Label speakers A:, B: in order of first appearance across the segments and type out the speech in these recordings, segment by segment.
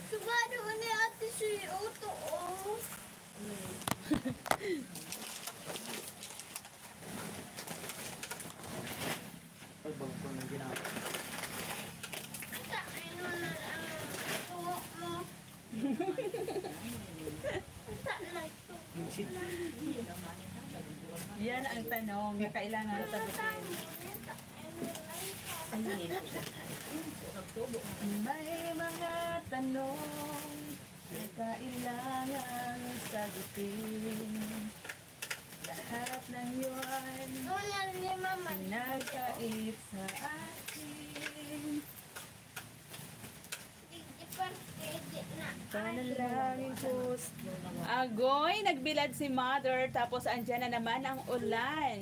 A: Subado ni ate si Otto, oh.
B: Pagbang ko ng ginagawa.
A: Tain mo na lang ang tuhok mo. Tain ito.
C: Yan ang tanong na kailangan sagutin. May mga tanong na kailangan sagutin. Lahat ng yun
A: Ngunyan ni mama.
C: nagkait sa akin. Panalangin ko. Agoy, nagbilad si mother, tapos andyan na naman ang ulan.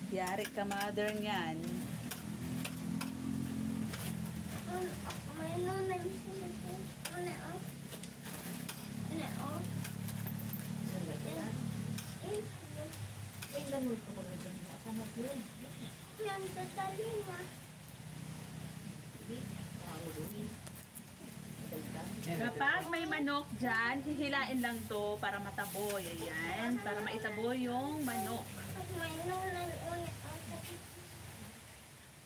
C: Yari ka mother niyan.
A: May nunay. Nunay, oh. Nunay, oh. Yan, tatali na.
C: Kapag may manok dyan, hihilain lang to para mataboy. Ayan, para maitaboy yung manok.
A: May nunay, oh.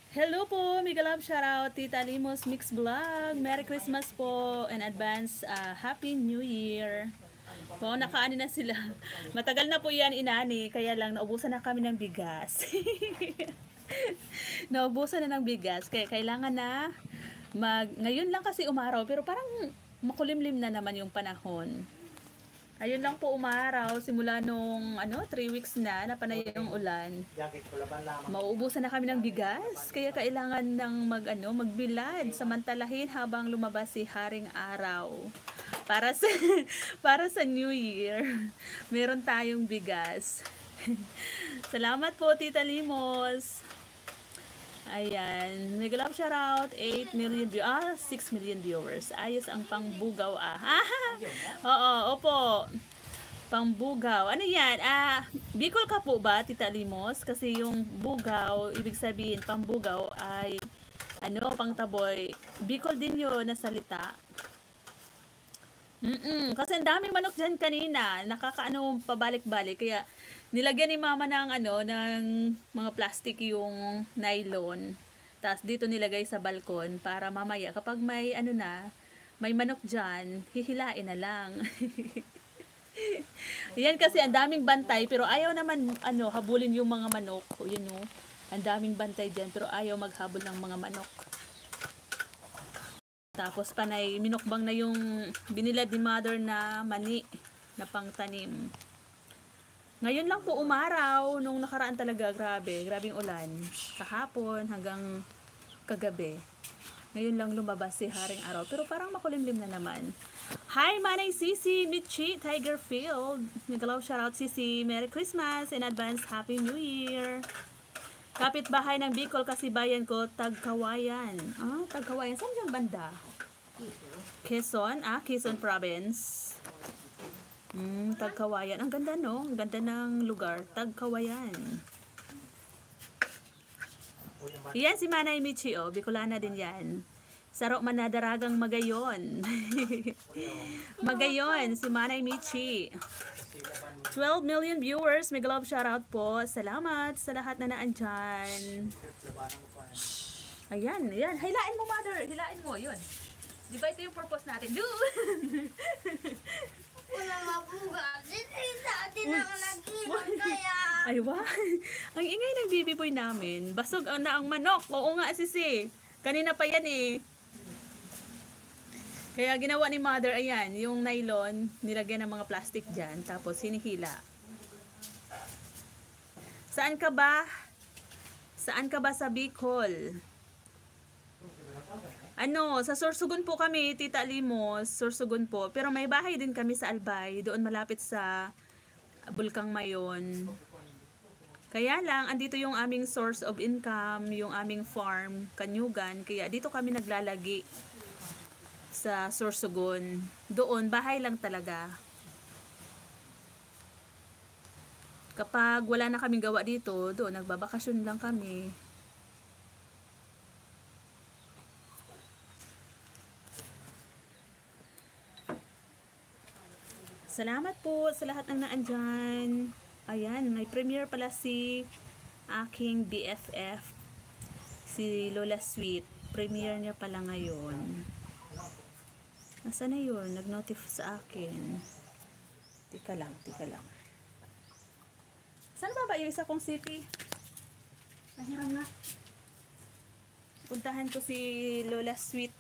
C: Hello po, Mega Love shoutout, Tita Limos Mix Vlog. Merry Christmas po in advance. Happy New Year. Po, nakaani na sila. Matagal na po yan inani, kaya lang naubusan na kami ng bigas. Naubusan na ng bigas, kaya kailangan na ngayon lang kasi umaraw, pero parang makulimlim na naman yung panahon. Ayun lang po umaraw, simula nung 3 weeks na napanay yung ulan.
B: Jacket ko laban lamang.
C: Mauubusan na kami ng bigas, kaya kailangan ng magbilad, samantalahin habang lumabas si Haring Araw. Para sa para sa New Year, meron tayong bigas. Salamat po Tita Limos. Ayan, Mega Love shoutout, 6 million viewers. Ayos ang pangbugaw Oo, opo. Pangbugaw. Ano yan? Bicol ka po ba, Tita Limos? Kasi yung bugaw, ibig sabihin, pangbugaw ay pangtaboy. Bicol din yun na salita. Kasi ang daming manok dyan kanina. Pabalik-balik. Kaya nilagyan ni mama ng ng mga plastic yung nylon. Tapos dito nilagay sa balkon para mamaya kapag may may manok dyan, hihilain na lang. Yan kasi ang daming bantay pero ayaw naman habulin yung mga manok. Yun ang daming bantay dyan pero ayaw maghabol ng mga manok. Tapos panay minukbang na yung binilad ni mother na mani na pangtanim. Ngayon lang po umaraw, nung nakaraan talaga grabing ulan. Kahapon hanggang kagabi. Ngayon lang lumabas si Haring Araw, pero parang makulimlim na naman. Hi Manay Sisi, Michi, Tigerfield. Nagalaw shoutout Sisi, Merry Christmas in advance, Happy New Year. Kapitbahay ng Bicol kasi bayan ko, Tagkawayan. Tagkawayan, saan yung banda? Quezon, Quezon Province. Tagkawayan. Ang ganda Ang ganda ng lugar. Tagkawayan. Yan si Manay Michi, Bicolana din yan. Saro manadaragang Magayon. Magayon, si Manay Michi. 12 million viewers. Mega love shoutout po. Salamat sa lahat na naandyan. Ayan. Hilain mo, mother. Hilain mo, yun. Di ba ito yung purpose natin?
A: Wala mabuga. Sa atin ang nag-iwan kaya.
C: Ay, wow. Ang ingay ng baby boy namin. Basog na ang manok. Oo nga, sisi. Kanina pa yan Kaya ginawa ni mother, ayan, yung nylon, nilagyan ng mga plastic dyan, tapos hinihila. Saan ka ba? Saan ka ba sa Bicol? Sa Sorsogon po kami, Tita Limos, Sorsogon po. Pero may bahay din kami sa Albay, doon malapit sa Bulkang Mayon. Kaya lang, andito yung aming source of income, yung aming farm, Kanyugan. Kaya dito kami naglalagi sa Sorsogon. Doon, bahay lang talaga. Kapag wala na kaming gawa dito, doon, nagbabakasyon lang kami. Salamat po sa lahat ng naandyan. Ayan, may premiere pala si aking BFF, si Lola Sweet. Premiere niya pala ngayon. Nasaan na yun? Nag-notify sa akin. Tika lang, tika lang. Saan ba yung isa kong CP? Ayan nga. Puntahan ko si Lola Sweet.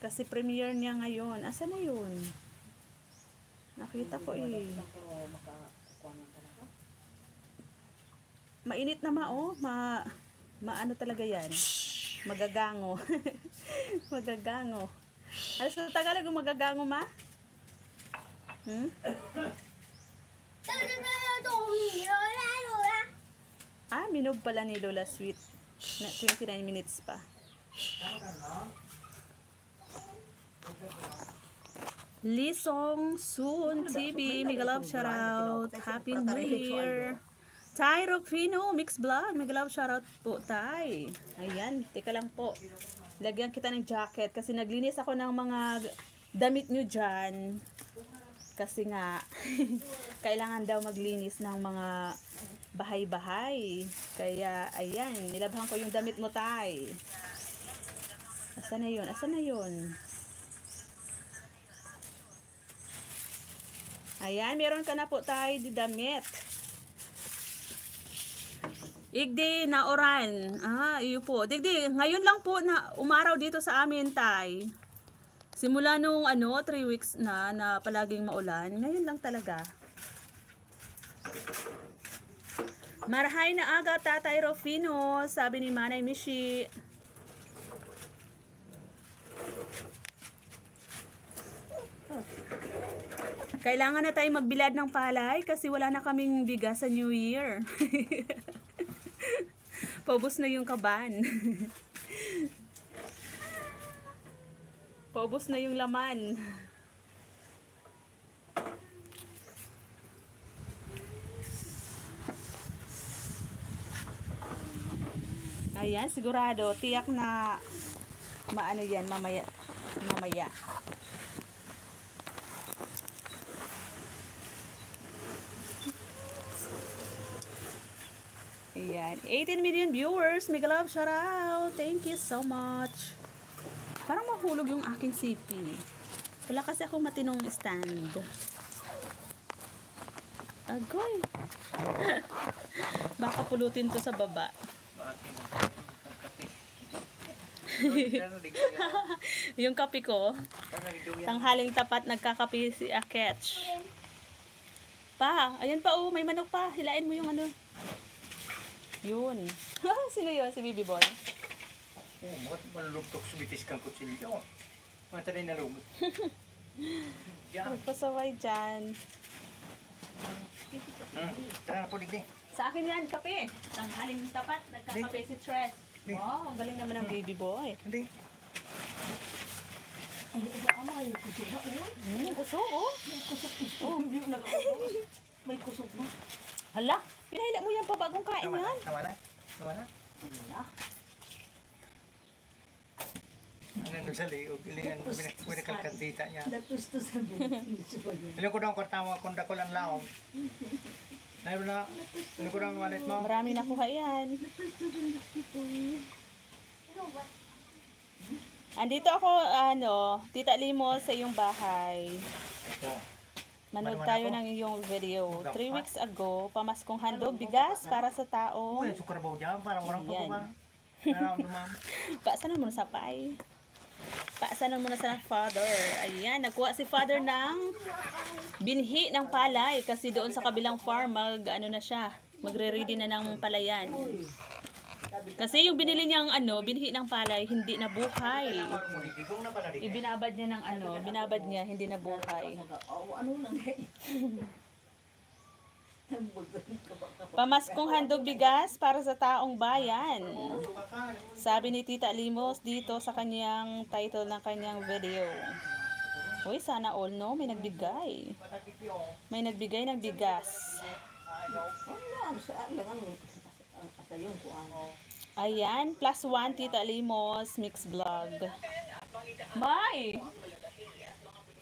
C: Kasi premiere niya ngayon. Asan na yun? Nakita ko eh. Mainit na maano talaga yan. Magagango. Magagango. Ano sa Tagalog yung magagango, ma? Hmm? Ah, minog pala ni Lola Sweet. Na 29 minutes pa. Lisong Soon TV, mega love shoutout. Happy New Year. Tay Rocfino, Mix Vlog, mega love shoutout po, Tay. Ayan, teka lang po. Lagyan kita ng jacket kasi naglinis ako ng mga damit nyo dyan. Kasi nga, kailangan daw maglinis ng mga bahay-bahay. Kaya, ayan, nilabhan ko yung damit mo, Tay. Asan na yun? Asan na yun? Ayan, meron ka na po tayo di damit. Igdi na oran. Ah, iyo po. Digdi, ngayon lang po na umaraw dito sa amin, Tay. Simula nung 3 weeks na palaging maulan. Ngayon lang talaga. Marahay na aga, Tatay Rofino, sabi ni Manay Mishi. Kailangan na tayo magbilad ng palay kasi wala na kaming bigas sa New Year. Paubos na yung kaban. Paubos na yung laman. Ayan, sigurado. Tiyak na maano yan mamaya. Mamaya. Ayan. 18 million viewers. Mega love, shout out. Thank you so much. Parang mahulog yung aking CP. Wala kasi akong matinong stand. Agoy. Baka pulutin to sa baba. Yung kape ko. Tanghaling tapat nagkakape si Aketch. Pa, ayan pa oh, may manok pa. Hilain mo yung ano. Yun. Sino yun? Si Bibi Boy?
B: Oo, malulugtok sumitis kang kutsilyo. Mataray na lumot.
C: Magpasaway dyan.
B: Tara na po, digdi.
C: Sa akin yan, kape. Tanghaling tapat, nagkakape si Tres. Wow, ang galing naman ng Baby Boy.
B: Hindi.
C: Kusog, oh. May kusog mo. Hala, pinahila mo yan pa bagong kain yan.
B: Tama na? Tama na? Ang nandun sa liog, ilingan, winakalkantita niya. Ilan ko daw ang kartama kung dako lang laong. Dahil na, ilan ko daw ang wallet mo.
C: Marami nakuha yan. Andito ako, Tita Limo sa iyong bahay. Manood tayo ng iyong video. 3 weeks ago, pamaskong handog, bigas para sa tao.
B: Uy, sukar ba dyan? Parang warang pa
C: Yan.
B: ba? Parang dumam.
C: Paasanan mo na sa pay. Paasanan mo na sa father. Ayan, nagkuha si father ng binhi ng palay. Kasi doon sa kabilang farm, na siya. Magre-ready na ng palayan. Kasi yung binili niyang binhi ng palay, hindi na buhay. Ibinabad niya ng binabad niya, hindi na buhay. Pamaskong handog bigas para sa taong bayan. Sabi ni Tita Limos dito sa kanyang title ng kanyang video. Uy, sana all no, may nagbigay. May nagbigay ng bigas. Ayan, +1 Tita Limos Mix Vlog. May!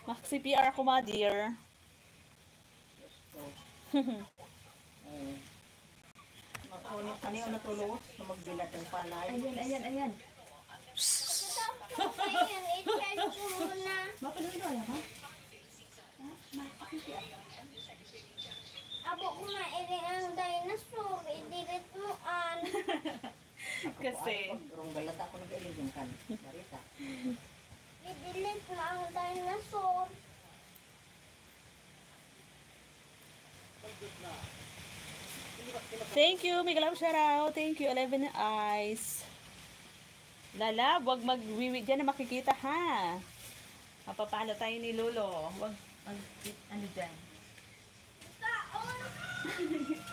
C: Maxi-PR ako, ma dear.
D: Ano yung natulog na magbilat ng palay?
C: Ayan.
A: Ayan, i-charge ko muna. Abo ko mairi ang dinosaur. I-delete mo an.
C: Kasi,
D: Rong balat ako nag-ilig yung kan. Marita.
A: I-delete mo ang dinosaur.
C: thank you, Miguel Love shoutout. Thank you, 11 Eyes. Lala, wag magwiwi dyan na makikita ha. Mapapalo tayo ni Lolo. Wag, ano dyan.
A: Kaon.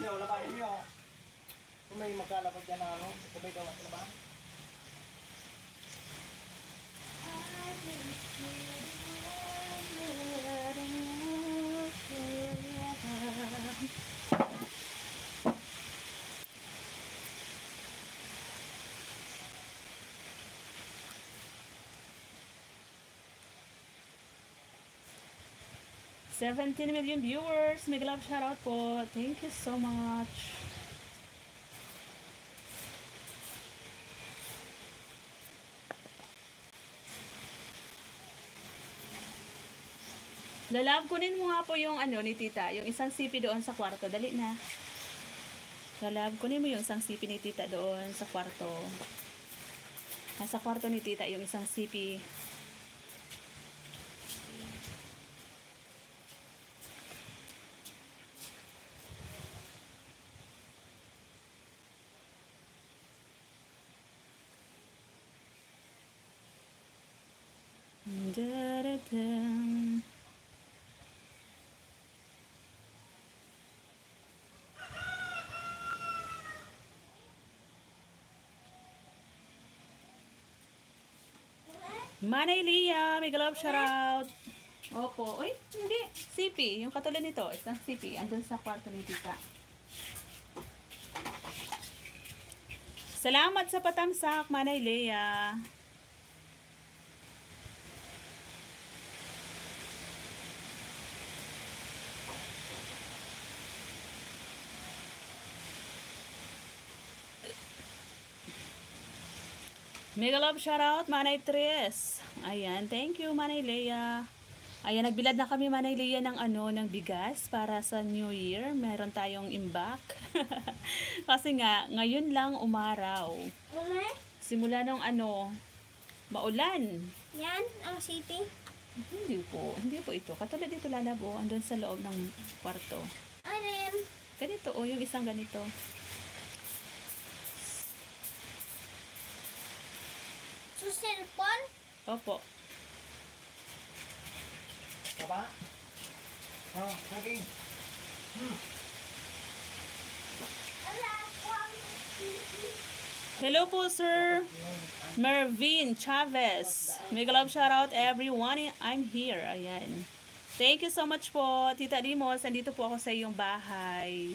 B: Yo, labahin nyo. Kung may magkalapag dyan na ano, kung may gawa sila ba?
C: $17 million viewers. Miguel Love shoutout po. Thank you so much. Lalab, kunin mo nga po yung ano ni tita, yung isang sipi doon sa kwarto. Dali na. Lalab, kunin mo yung isang sipi ni tita doon sa kwarto. Nasa kwarto ni tita yung isang sipi. Da-da-dam. Manay Lia, Miguel Love shoutout. Opo. Uy, hindi. CP. Yung katulad nito. Isang CP. Andun sa kwarto ni tita. Salamat sa patamsak, Manay Lia. Mega love shoutout, Manay Tres. Ayan, thank you, Manay Leia. Ayan, nagbilad na kami, Manay Leia, ng ano, ng bigas para sa New Year. Meron tayong imbak. Kasi nga, ngayon lang umaraw.
A: Muna?
C: Simula nung ano, maulan.
A: Yan, ang city.
C: Hindi po ito. Katulad dito lalabo, andun sa loob ng kwarto.
A: Ayan.
C: Ganito, yung isang ganito.
A: Sa cellphone?
C: Opo.
B: Taba? Oh, saging.
A: Ala, kwang.
C: Hello po, Sir Mervin Chavez. Mega love shoutout everyone. I'm here. Ayan. Thank you so much po, Tita Limos. Andito po ako sa iyong bahay.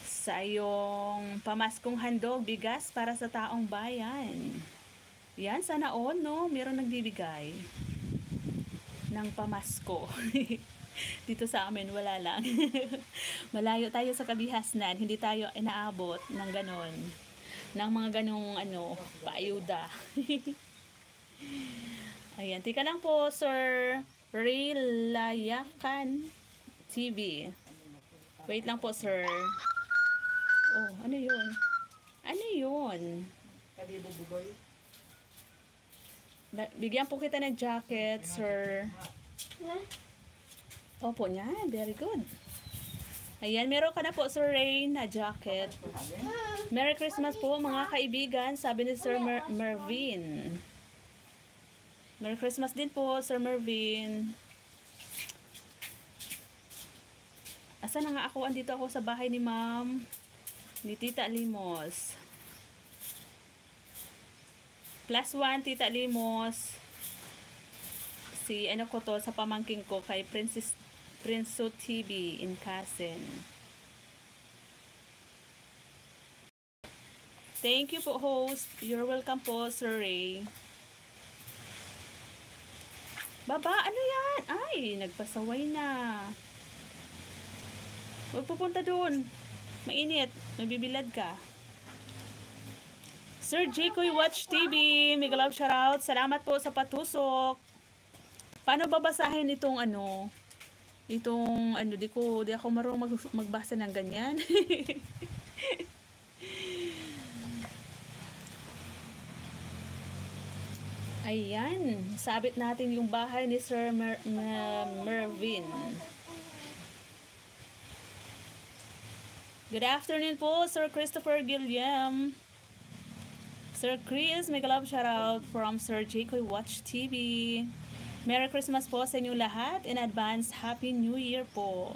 C: Sa iyong pamaskong handog, bigas para sa taong bayan. Yan, sana all, no? Meron nagbibigay ng pamasko. Dito sa amin, wala lang. Malayo tayo sa kabihasnan. Hindi tayo inaabot ng ganon. Ng mga ganong, ano, paayuda. Ayan, tika lang po, Sir Rilayakan TV. Wait lang po, sir. Oh, ano yun? Ano yun? Bigyan po kita ng jacket, sir. Opo, niyan. Very good. Ayan, meron ka na po, Sir Ray, na jacket. Merry Christmas po, mga kaibigan, sabi ni Sir Mervin. Merry Christmas din po, Sir Mervin. Asa na nga ako? Andito ako sa bahay ni Ma'am, ni Tita Limos. +1, Tita Limos. Si ano ko to, sa pamangking ko, kay Prinso TV in Kasen. Thank you po, host. You're welcome po, Sir Ray. Baba, ano yan? Ay, nagpasaway na. Huwag pupunta doon. Mainit. Mabibilad ka. Sir Jikoy Watch TV, mega love shoutout. Salamat po sa patusok. Paano babasahin itong ano? Itong ano, di ako marunong magbasa ng ganyan. Ayan, sabit natin yung bahay ni Sir Mervin. Good afternoon po, Sir Christopher Guillem. Sir Chris, mega love shoutout from Sir Jikoy Watch TV. Merry Christmas po sa inyo lahat. In advance, Happy New Year po.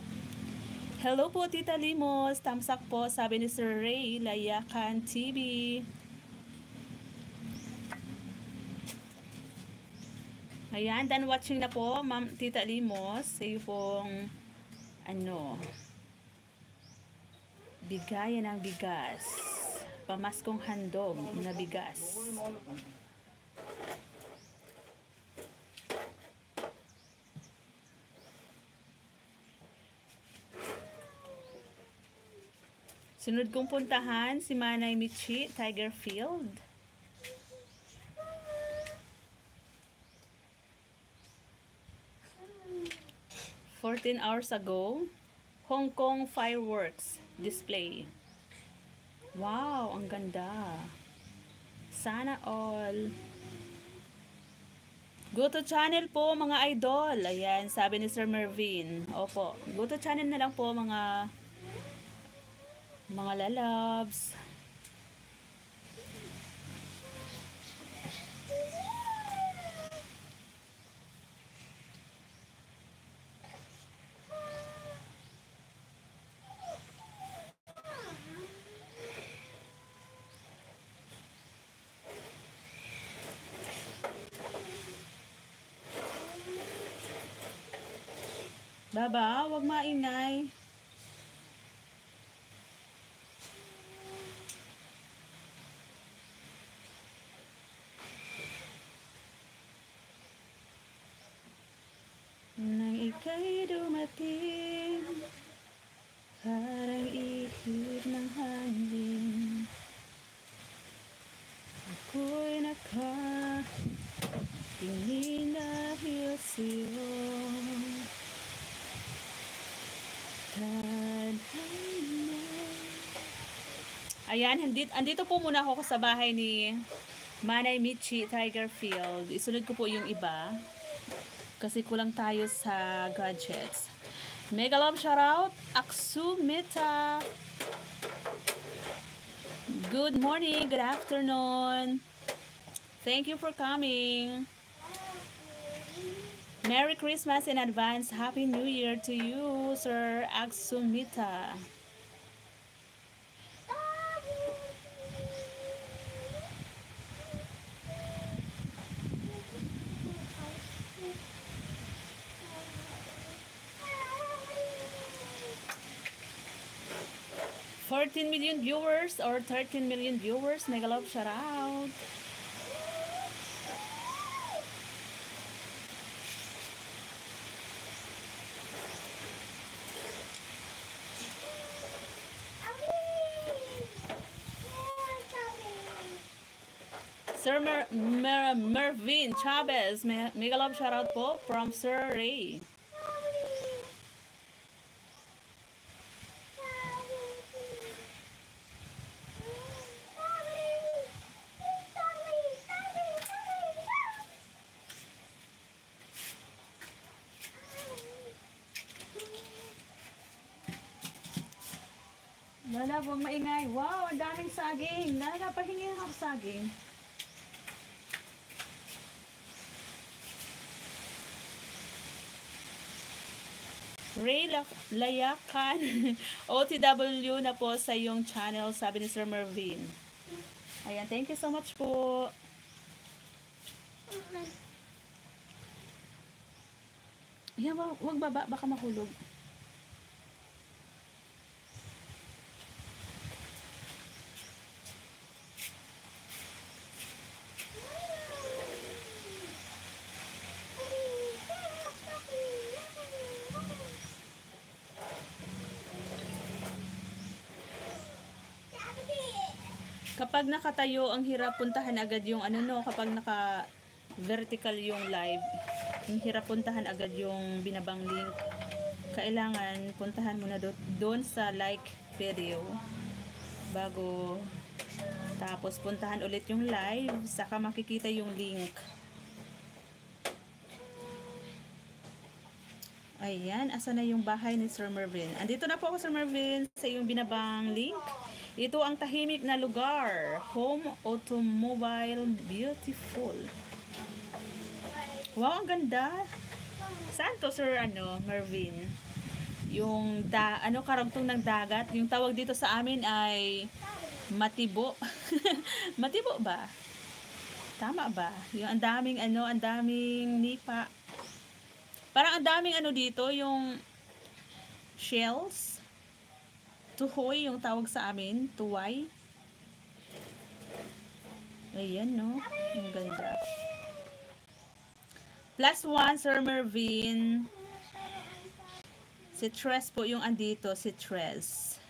C: Hello po, Tita Limos. Tamsak po, sabi ni Sir Ray, Layakan TV. Ayan, done watching na po, Ma'am Tita Limos. Sa iyo pong, ano, bigayan ng bigas. Pamaskong handog na bigas. Sunod kong puntahan, si Manay Michi, Tiger Field. 14 hours ago, Hong Kong fireworks display. Wow, ang ganda. Sana all. Go to channel po mga idol. Ayan, sabi ni Sir Mervin. Opo, go to channel na lang po mga lalabs. Baba, wag maingay. Nang ika'y dumating, parang ihip ng hangin, ako'y nakatingin dahil sa'yo. Ayan, andito po muna ako sa bahay ni Manay Michi, Tiger Field. Isunod ko po yung iba kasi kulang tayo sa gadgets. Mega love shoutout, Aksumita. Good morning, good afternoon. Thank you for coming. Merry Christmas in advance. Happy New Year to you, Sir Aksumita. $14 million viewers or 13 million viewers. Mega love shout out. Sir Mervin Chavez, mega love shout out po from Sir Ray. Lala, huwag maingay. Wow, ang daming saging. Lala, pahingin ako saging. Ray Layakan, OTW na po sa iyong channel, sabi ni Sir Mervin. Ayan, thank you so much po. Ayan, wag baba, baka mahulog. Kapag nakatayo, ang hirap puntahan agad yung ano no, kapag naka vertical yung live, ang hirap puntahan agad yung binabang link. Kailangan puntahan mo na doon sa like video bago tapos puntahan ulit yung live, saka makikita yung link. Ayan, asa na yung bahay ni Sir Mervin? Andito na po ako, Sir Mervin, sa yung binabang link. Ito ang tahimik na lugar. Home Automobile Beautiful. Wow, ang ganda. Saan to, Sir Mervin? Yung karagtong ng dagat. Yung tawag dito sa amin ay Matibo. Matibo ba? Tama ba? Yung ang daming nipa. Parang ang daming dito, yung shells. Tuhoy yung tawag sa amin. Tuway. Ayan, no? Ang ganda. +1, Sir Mervin. Si Tres po yung andito. Si Tres.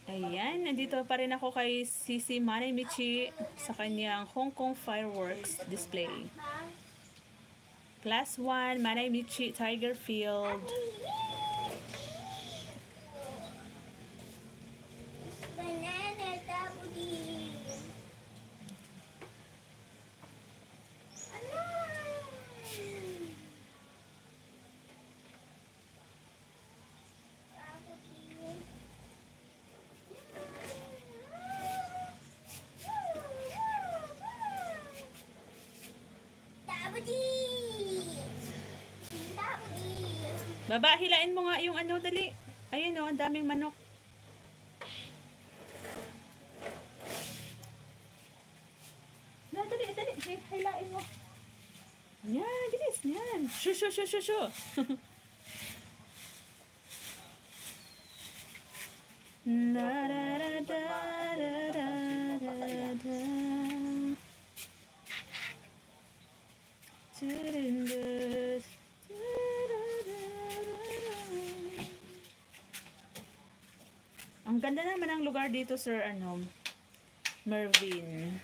C: Ayan, nandito pa rin ako kay Sisi Manay Michi sa kanyang Hong Kong fireworks display. +1, Manay Michi, Tiger Field.
A: Banana tabudi. Ano? Tabudi. Tabudi.
C: Baba, hilain mo nga yung dali. Ayun ang daming manok. Dali. Hilain mo. Yan, bilis. Yan. Shoo. Ang ganda naman ang lugar dito, Sir Mervin.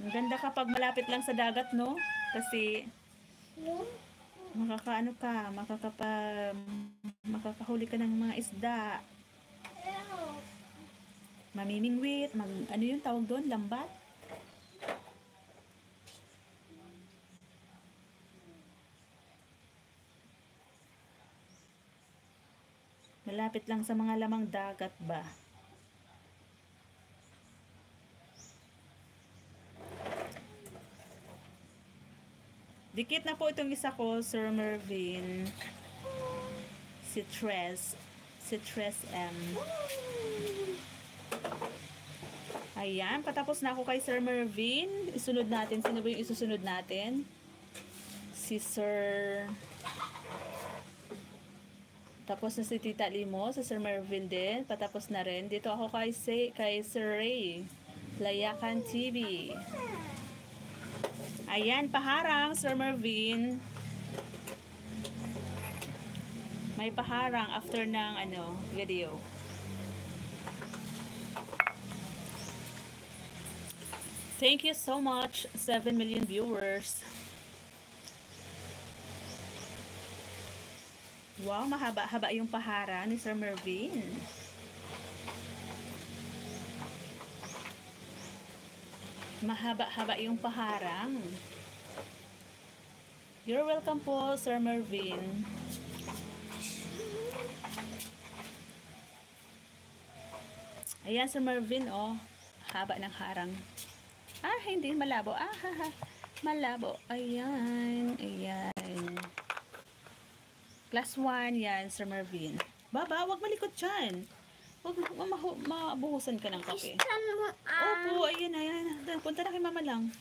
C: Ang ganda kapag malapit lang sa dagat, no? Kasi makakahuli ka ng mga isda. Mamimingwit, ano yung tawag doon? Lambat? Malapit lang sa mga lamang dagat ba? Dikit na po itong isa ko, Sir Mervin. Si Tres M. Ayan, patapos na ako kay Sir Mervin. Isunod natin. Sino ba yung isusunod natin? Si Sir... Tapos na si Tita Limo, sa Sir Mervin din. Patapos na rin. Dito ako kay Sir Ray. Layakan TV. Ayan, paharang, Sir Mervin. May paharang after ng video. Thank you so much, 7 million viewers. Wow, mahaba-haba yung paharang ni Sir Mervin. Mahaba-haba yung paharang. You're welcome po, Sir Mervin. Ayan, Sir Mervin, oh. Haba ng harang. Hindi malabo. Malabo. Ayan. +1, yan, Sir Mervin. Baba, wag malikot dyan. Huwag mabuhusan ka ng kape. Opo, ayan. Punta na kay Mama lang.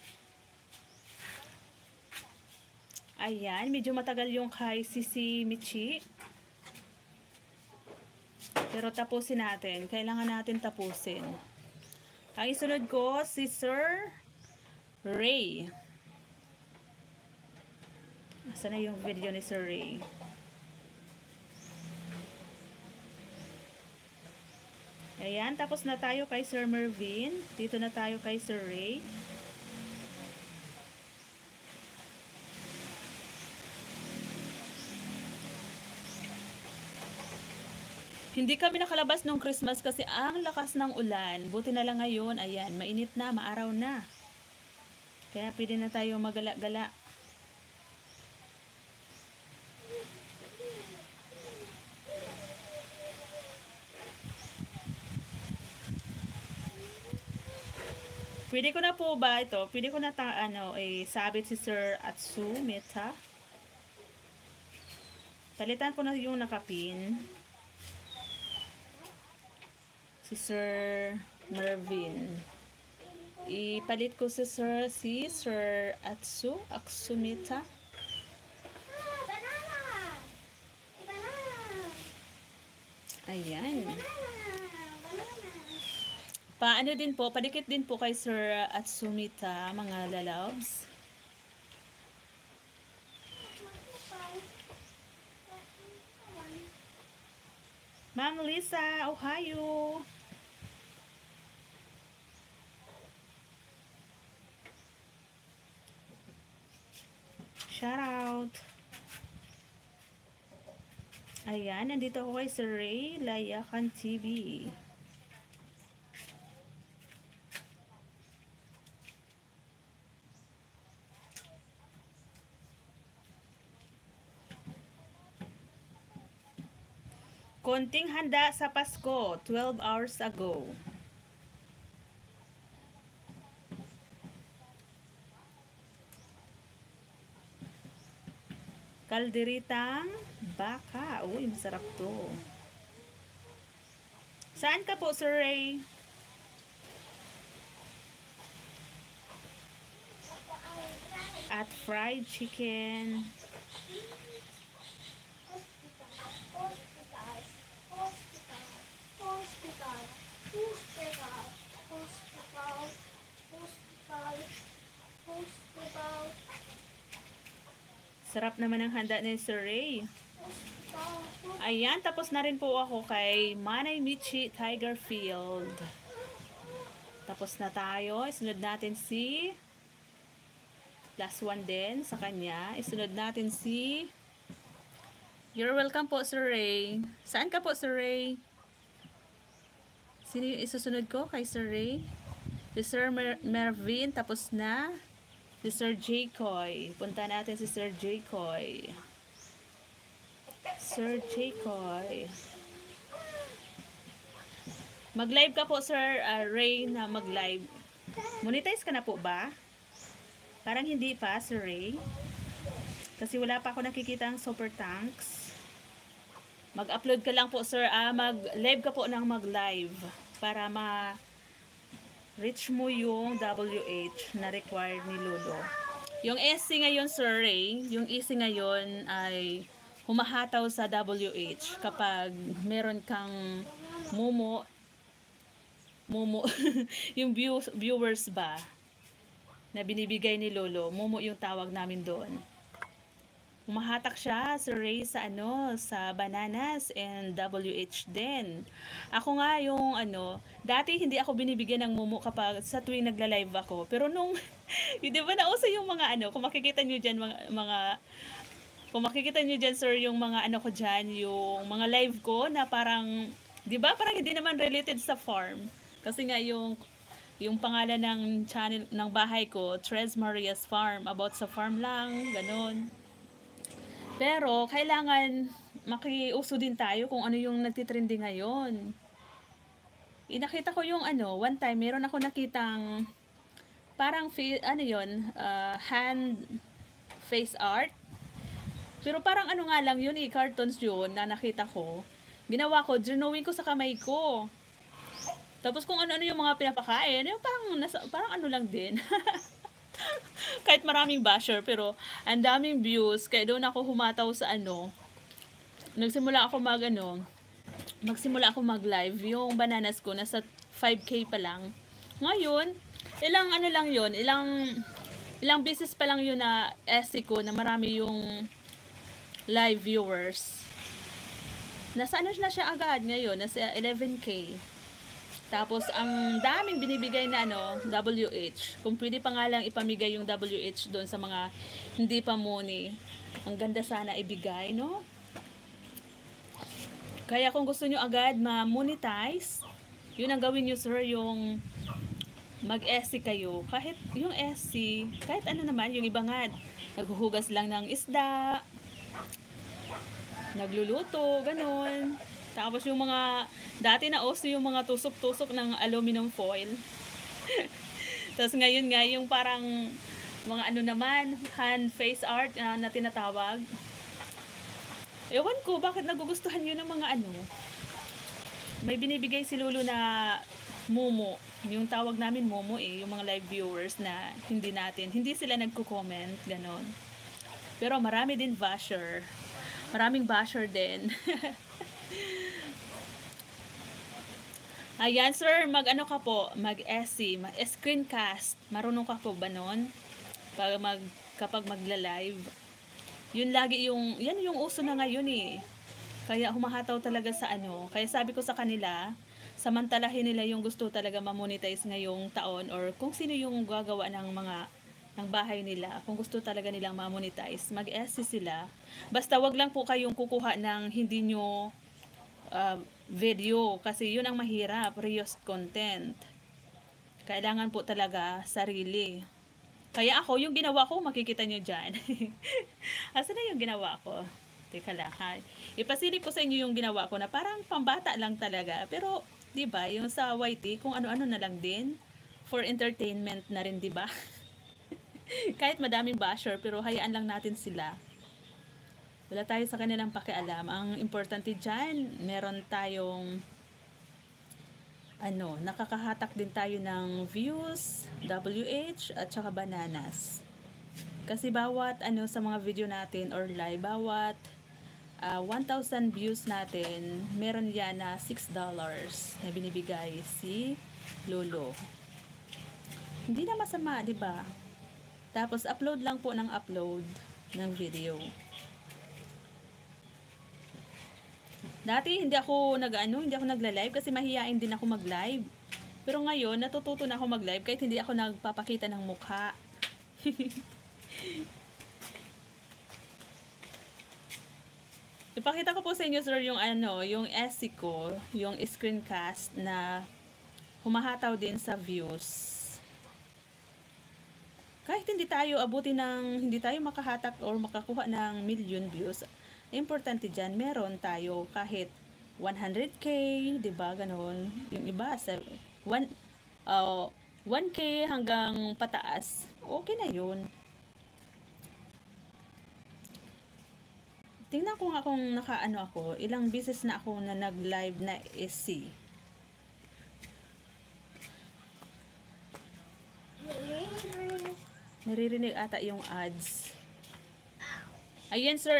C: Ayan, medyo matagal yung kay Sisi Michi. Pero tapusin natin. Kailangan natin tapusin. Ang isunod ko, si Sir Ray. Saan na yung video ni Sir Ray? Ayan, tapos na tayo kay Sir Mervin. Dito na tayo kay Sir Ray. Hindi kami nakalabas nung Christmas kasi ang lakas ng ulan. Buti na lang ngayon, ayan, mainit na, maaraw na. Kaya pwede na tayo magala-gala. Pwede ko na po ba ito? Pwede ko na sabit si Sir Atsu Meta. Palitan ko na yung nakapin. Si Sir Mervin. Ipalit ko si Sir Aksumita.
A: Banana! Banana!
C: Ayan.
A: Banana!
C: Paano din po, padikit din po kay Sir Atsumita, mga lalabs. Ma'am Lisa, Ohio. Shout out. Ayan, nandito ako kay Sir Ray Layakan TV. Konting handa sa Pasko, 12 hours ago. Kalderitang baka. Uy, masarap to. Saan ka po, Sir Ray? At fried chicken. Sarap naman ang handa ni Sir Ray. Ayan, tapos na rin po ako kay Manay Michi Tiger Field. Tapos na tayo. Isunod natin si last one din sa kanya. Isunod natin si You're welcome po, Sir Ray. Saan ka po, Sir Ray? Sino yung isusunod ko kay Sir Ray? Si Sir Mervin, tapos na. Si Sir Jaycoy. Punta natin si Sir Jaycoy. Sir Jaycoy. Mag-live ka po, Sir Ray, na mag-live. Monetize ka na po ba? Parang hindi pa, Sir Ray. Kasi wala pa ako nakikita ang super tanks. Mag-upload ka lang po, Sir. Mag-live ka po ng mag-live para reach mo yung WH na required ni Lolo. Yung SC ngayon, Sir Ray, yung EC ngayon ay humahataw sa WH kapag meron kang mumu yung viewers ba na binibigay ni Lolo. Mumu yung tawag namin doon. Humahatak siya, Sir Ray, sa bananas and WH din. Ako nga yung dati hindi ako binibigyan ng mumu kapag sa tuwing nagla-live ako. Pero nung, di ba nauso yung mga kung makikita nyo dyan, kung makikita nyo dyan, Sir, yung mga ko dyan, yung mga live ko na parang, di ba, parang hindi naman related sa farm. Kasi nga yung pangalan ng channel, ng bahay ko, Tres Maria's Farm, about sa farm lang, ganun. Pero, kailangan makiuso din tayo kung ano yung nagtitrending ngayon. Nakita ko yung one time, meron ako nakitang parang, hand face art. Pero parang nga lang yun, cartoons yun na nakita ko. Ginawa ko, drawing ko sa kamay ko. Tapos kung ano-ano yung mga pinapakain, yung parang lang din. Kahit maraming basher, pero ang daming views, kaya doon ako humataw sa nagsimula ako magsimula ako mag-live, yung bananas ko nasa 5K pa lang. Ngayon, ilang ano lang yun, ilang beses pa lang yun na SC ko na marami yung live viewers. Nasa ano na siya agad ngayon, nasa 11K. Tapos, ang daming binibigay na WH. Kung pwede pa nga lang ipamigay yung WH doon sa mga hindi pa money. Ang ganda sana ibigay, no? Kaya kung gusto nyo agad ma-monetize, yun ang gawin nyo, sir, yung mag-SC kayo. Kahit yung SC, kahit ano naman, yung iba nga, naghuhugas lang ng isda, nagluluto, ganun. Tapos yung mga, dati na uso yung mga tusok-tusok ng aluminum foil. Tapos ngayon nga, yung parang, mga ano naman, hand face art na tinatawag. Ewan ko, bakit nagugustuhan yun ng mga ano. May binibigay si Lulu na Momo. Yung tawag namin Momo yung mga live viewers na hindi sila nagko-comment, ganon. Pero marami din basher. Maraming basher din. Ayan, sir, mag-ano ka po? Mag-SC, screencast. Marunong ka po ba nun? Kapag magla-live. Yun lagi yan yung uso na ngayon Kaya humahataw talaga sa ano. Kaya sabi ko sa kanila, samantalahin nila yung gusto talaga ma-monetize ngayong taon or kung sino yung gagawa ng bahay nila. Kung gusto talaga nilang ma-monetize, mag-SC sila. Basta wag lang po kayong kukuha ng hindi nyo video kasi yun ang mahirap, reuse content. Kailangan po talaga sarili. Kaya ako, yung ginawa ko, makikita nyo dyan. Asa na yung ginawa ko? Teka lang, ha? Ipasilip ko sa inyo yung ginawa ko na parang pambata lang talaga. Pero, di ba, yung sa YT, kung ano-ano na lang din, for entertainment na rin, di ba? Kahit madaming basher, pero hayaan lang natin sila. Wala tayo sa kanilang pakialam. Ang importante dyan, meron tayong nakakahatak din tayo ng views, WH, at saka bananas. Kasi bawat sa mga video natin or live, bawat 1,000 views natin, meron yan na $6 na binibigay si Lolo. Hindi na masama, di ba? Tapos upload lang po ng upload ng video. Dati hindi ako nagla-live kasi mahihain din ako mag-live. Pero ngayon natututo na ako mag-live kahit hindi ako nagpapakita ng mukha. Ipakita ko po sa inyo, sir, yung SC ko, yung screencast na humahataw din sa views. Kahit hindi tayo makahatak or makakuha ng million views, importante dyan, meron tayo kahit 100k, diba, ganon. Yung iba, 1k hanggang pataas, okay na yun. Tingnan ko nga kung ako, ilang beses na ako na nag-live na SC. Naririnig ata yung ads. Ayan, sir,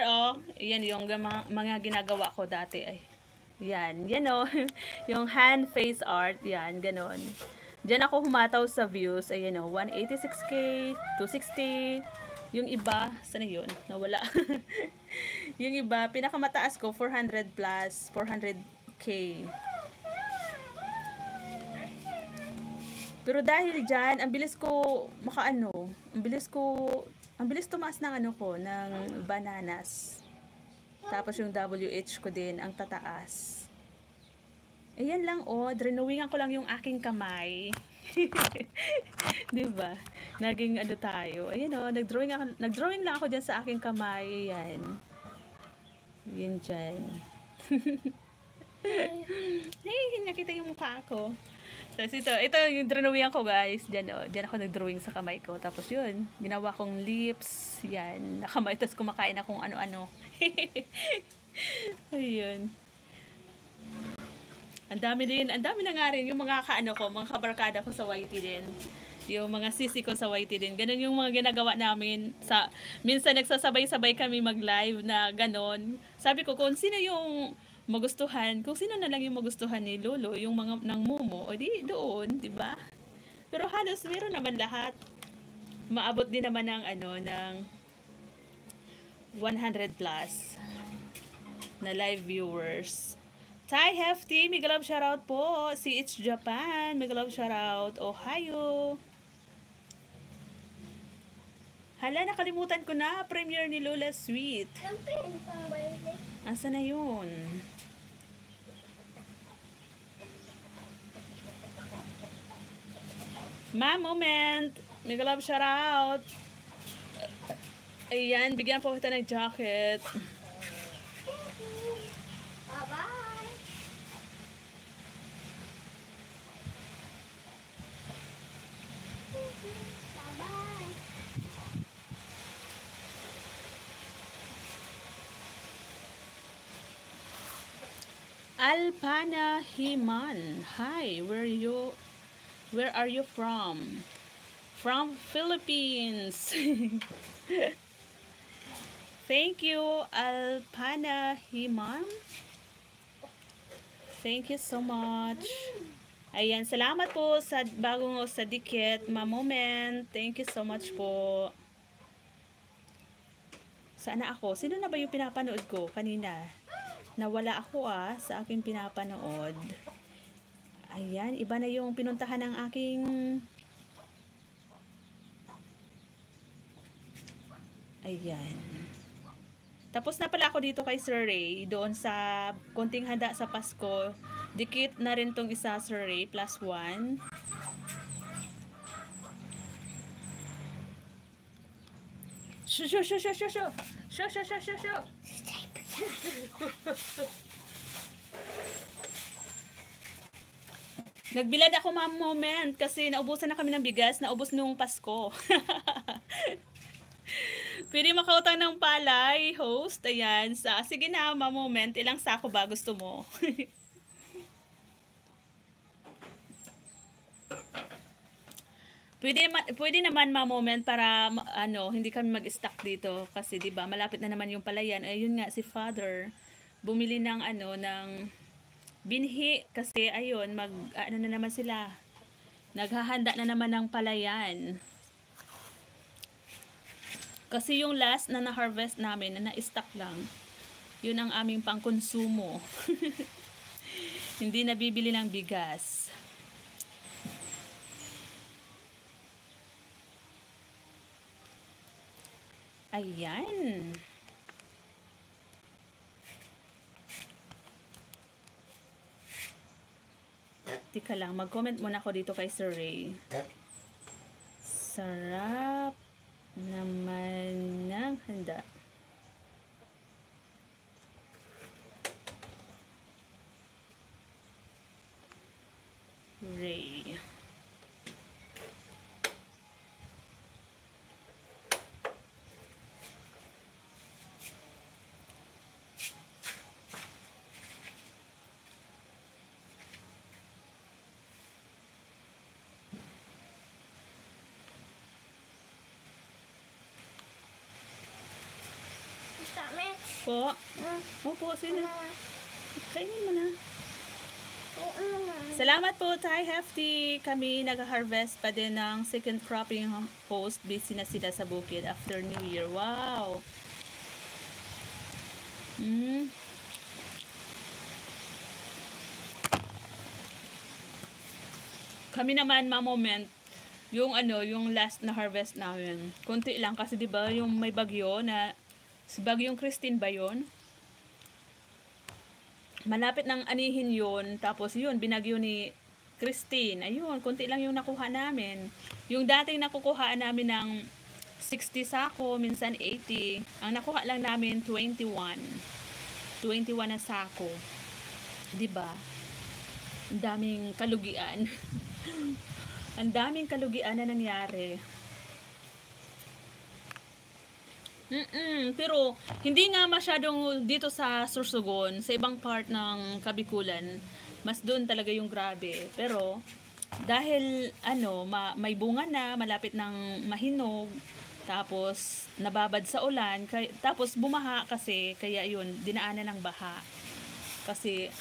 C: Ayan yung mga ginagawa ko dati. Yan, yung hand face art, yan, ganon. Diyan ako humataw sa views. Ayan 186k, 260. Yung iba, sana yun? Nawala. Yung iba, pinakamataas ko, 400 plus, 400k. Pero dahil dyan, ang bilis tumaas ng ng bananas. Tapos yung WH ko din, ang tataas. Ayan lang, drenowingan ko lang yung aking kamay. Diba? Naging tayo. Ayan nagdrawing lang ako dyan sa aking kamay. Ayan. Yan dyan. Hey, nakita yung mukha ko. Tapos ito yung drawing ko, guys. Diyan ako nag-drawing sa kamay ko. Tapos yun, ginawa kong lips. Yan, nakamay. Tapos kumakain akong ano-ano. Ayun. Ang dami na nga rin yung mga mga kabarkada ko sa YT din. Yung mga sisi ko sa YT din. Ganun yung mga ginagawa namin. Minsan nagsasabay-sabay kami mag-live na ganon. Sabi ko, kung sino yung magustuhan. Kung sino na lang yung magustuhan ni Lolo, yung mga ng Momo, o di doon, di ba? Pero halos meron naman lahat. Maabot din naman ng ng 100 plus na live viewers. Thai Hefty, mega love shoutout po. Si It's Japan, mega love shoutout. Ohio. Hala, nakalimutan ko na. Premiere ni Lola Sweet.
A: Siyempre, pang birthday.
C: Asa na yun? Ma Moment, mega love shoutout. Ayan, bigyan po kita ng jacket.
A: Bye-bye. Bye-bye.
C: Alpana Himan. Hi, where are you from? From Philippines. Thank you, Alpana Himan. Thank you so much. Ayan, salamat po sa bagong sa dikit, Ma Moment. Thank you so much po. Saan na ako? Sino na ba yung pinapanood ko kanina? Nawala ako sa aking pinapanood. Ayan, iba na yung pinuntahan ng aking ayan. Tapos na pala ako dito kay Sir Ray, doon sa konting handa sa Pasko. Dikit na rin tong isa, Sir Ray, +1. Shoo, shoo, shoo, shoo, shoo, shoo. Shoo, shoo, shoo, shoo, shoo. Nagbilad ako, Ma Moment, kasi naubusan na kami ng bigas, naubos nung Pasko. Pwede makautang ng palay, host. Ayan. Sige na, Ma Moment. Ilang sako ba gusto mo? Pwede naman, Ma Moment, para hindi kami mag-stock dito. Kasi 'di ba, malapit na naman yung palayan. Ayun nga, si Father bumili ng ng binhi. Kasi ayun, na naman sila. Naghahanda na naman ng palayan. Kasi yung last na na-harvest namin, na na-stock lang, yun ang aming pangkonsumo. Hindi nabibili ng bigas. Ayan. Tika lang, mag-comment muna ako dito kay Sir Ray. Sarap naman ng handa. Ray.
A: Dami.
C: Po. Opo, sino? Kainin mo na.
A: Oo naman.
C: Salamat po, Thai Hefty. Kami nag-harvest pa din ng second cropping post. Busy na sila sa bukid after New Year. Wow! Kami naman, Ma Moment, yung yung last na harvest namin. Kunti lang kasi 'di ba, yung may bagyo na si Bagyong Christine ba 'yon? Malapit ng anihin yun, tapos yun, binagyo ni Christine. Ayun, konti lang yung nakuha namin. Yung dating nakukuhaan namin ng 60 sako, minsan 80. Ang nakuha lang namin, 21. 21 na sako. Diba? Ang daming kalugian. Ang daming kalugian na nangyari. Pero hindi nga masyadong dito sa Sorsogon, sa ibang part ng Kabikulan, mas doon talaga yung grabe. Pero dahil may bunga na, malapit ng mahinog, tapos nababad sa ulan, tapos bumaha kasi, kaya yun, dinaanan ng baha. Kasi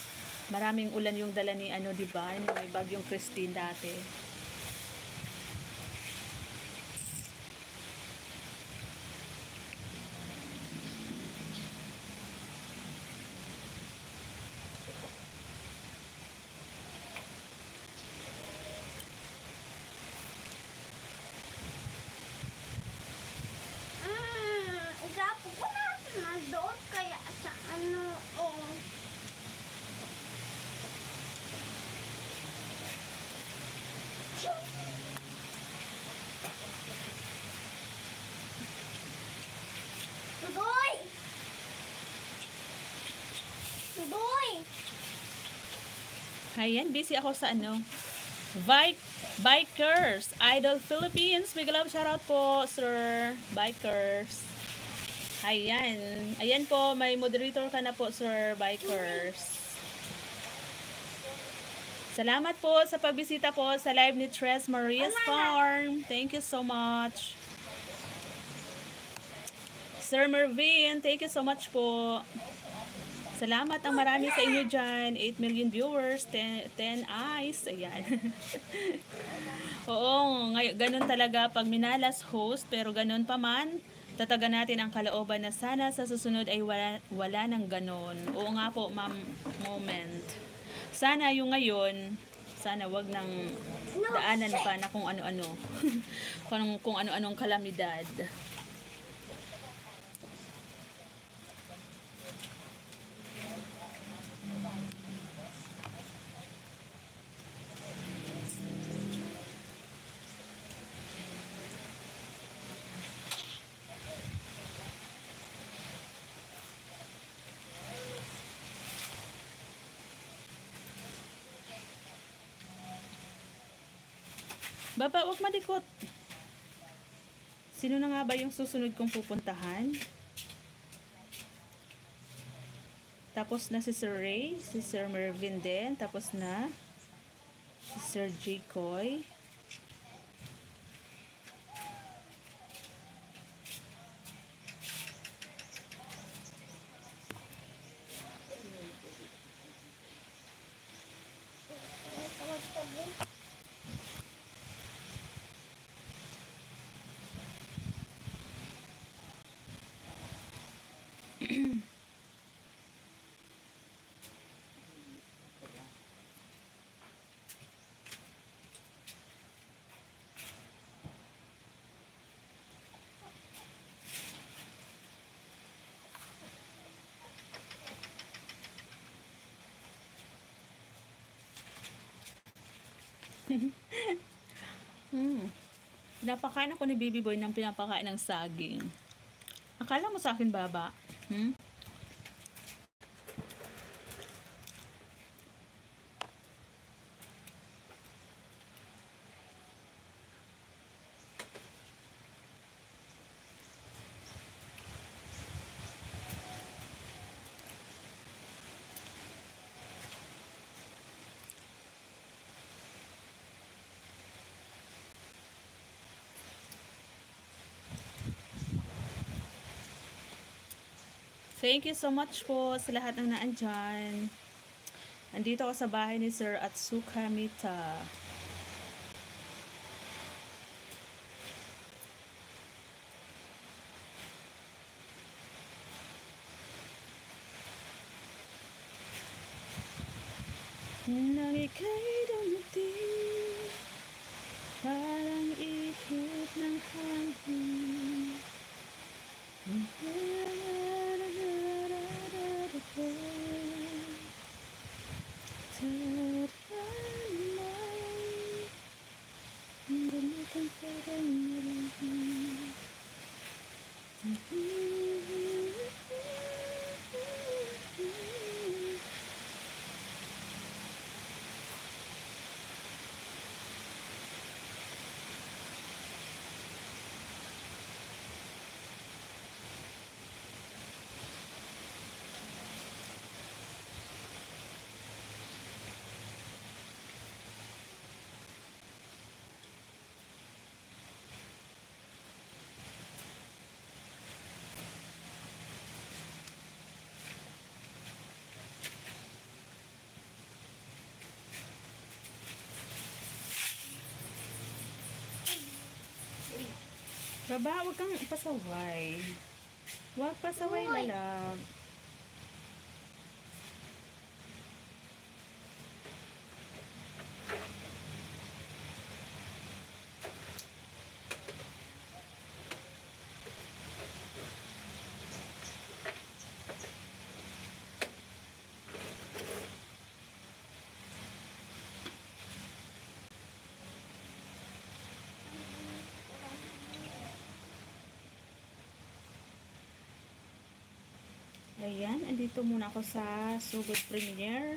C: maraming ulan yung dala ni ano, di ba? Yung may bagyong Christine dati.
A: Igapo ko natin na doon kaya sa ano, oh. Tudoy! Tudoy!
C: Ayan, busy ako sa ano. Bikers, Idol Philippines. Big love shoutout po, sir. Bikers. Ayan. Ayan po, may moderator ka na po, sir. Bikers. Salamat po sa pagbisita po sa live ni Tres Maria's Farm. Thank you so much. Sir Mervin, thank you so much po. Salamat ang marami sa inyo dyan. 8 million viewers, 10 eyes. Ayan. Oo, ganun talaga pag minalas host, pero ganun pa man, tataga natin ang kalooban na sana sa susunod ay wala nang ganun. Oo nga po, ma'am, moment. Sana yung ngayon, sana wag nang daanan pa na kung ano-ano. kung ano-anong kalamidad. Baba, wag malikot. Sino na nga ba yung susunod kong pupuntahan? Tapos na si Sir Ray, si Sir Mervin din. Tapos na si Sir Jaycoy. Pinapakain ako ni Baby Boy ng pinapakain ng saging. Akala mo sa akin, baba? Thank you so much po sa lahat ng naandyan. Andito ako sa bahay ni Sir Atsuka Mita. Nang ika'y dumating, parang ihip ng hangin. Baba, huwag kang pasaway. Huwag pasaway,
A: Uy.
C: lalab. Ayan, andito muna ako sa Sugod Premier.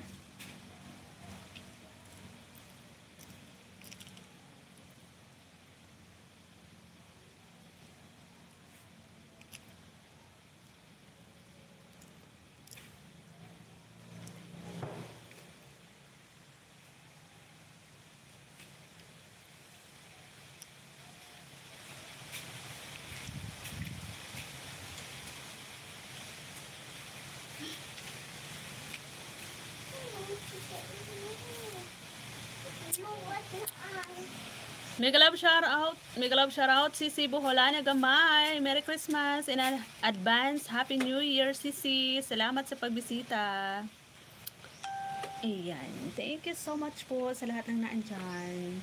C: Mega love shout out. Mega love shout out Sisi Buholana Gamay. Merry Christmas in advance. Happy New Year, Sisi. Salamat sa pagbisita. Ayan. Thank you so much po sa lahat ng naandyan.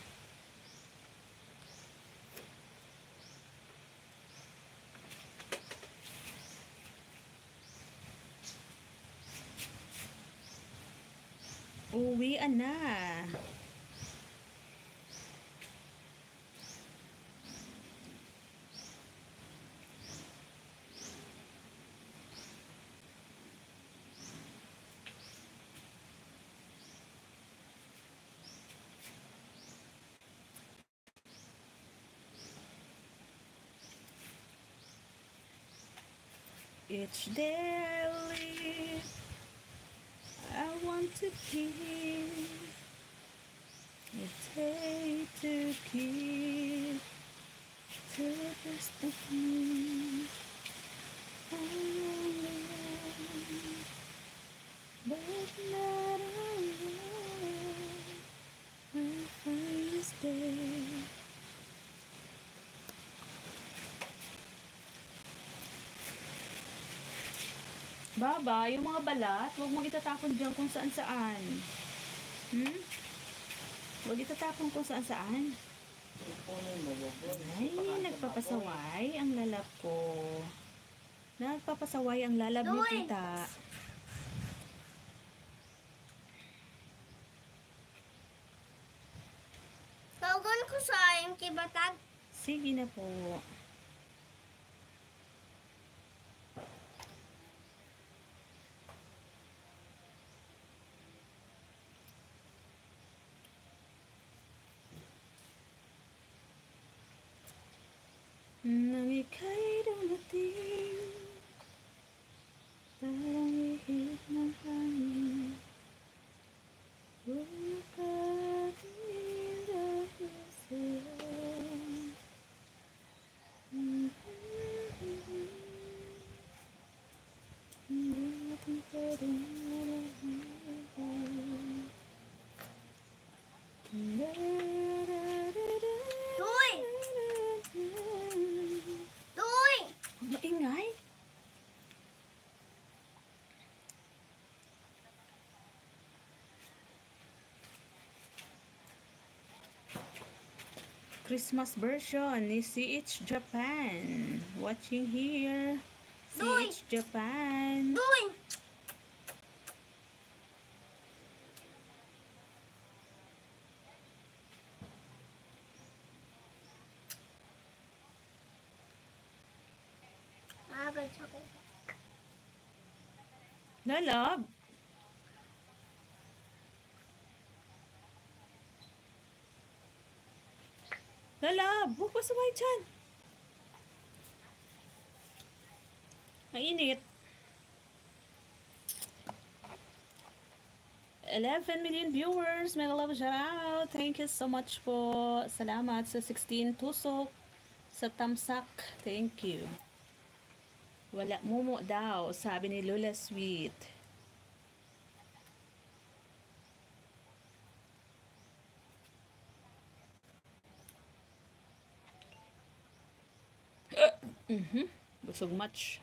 C: Uwian na. Each day I live, I want to give. It's day to give to the best of me. I'm only one, but not alone. I'll find this day. Baba, yung mga balat, huwag mong itatapon dyan kung saan saan. Huwag itatapon kung saan saan. Ay, nagpapasaway ang lalab ko. Nagpapasaway ang lalab ni
A: Uy!
C: tita.
A: Tawagan ko sa yung kibatag.
C: Sige na po. Nang ika'y dumating, parang ihip ng hangin. Bumakatingin dahil sa'yo. Hindi natin pwedeng malaman.
A: Uy! Uy!
C: Maingay? Christmas version ni CH Japan. Watching here.
A: Doy!
C: CH Japan.
A: Uy! Agad sa akin.
C: Lalab. Lalab, huwag pasaway dyan. Mainit. 11 million viewers. Mega love shout out. Thank you so much po. Salamat sa 16 tusok sa tamsak. Thank you. Wala mumo daw, sabi ni Lola Sweet. Busog much.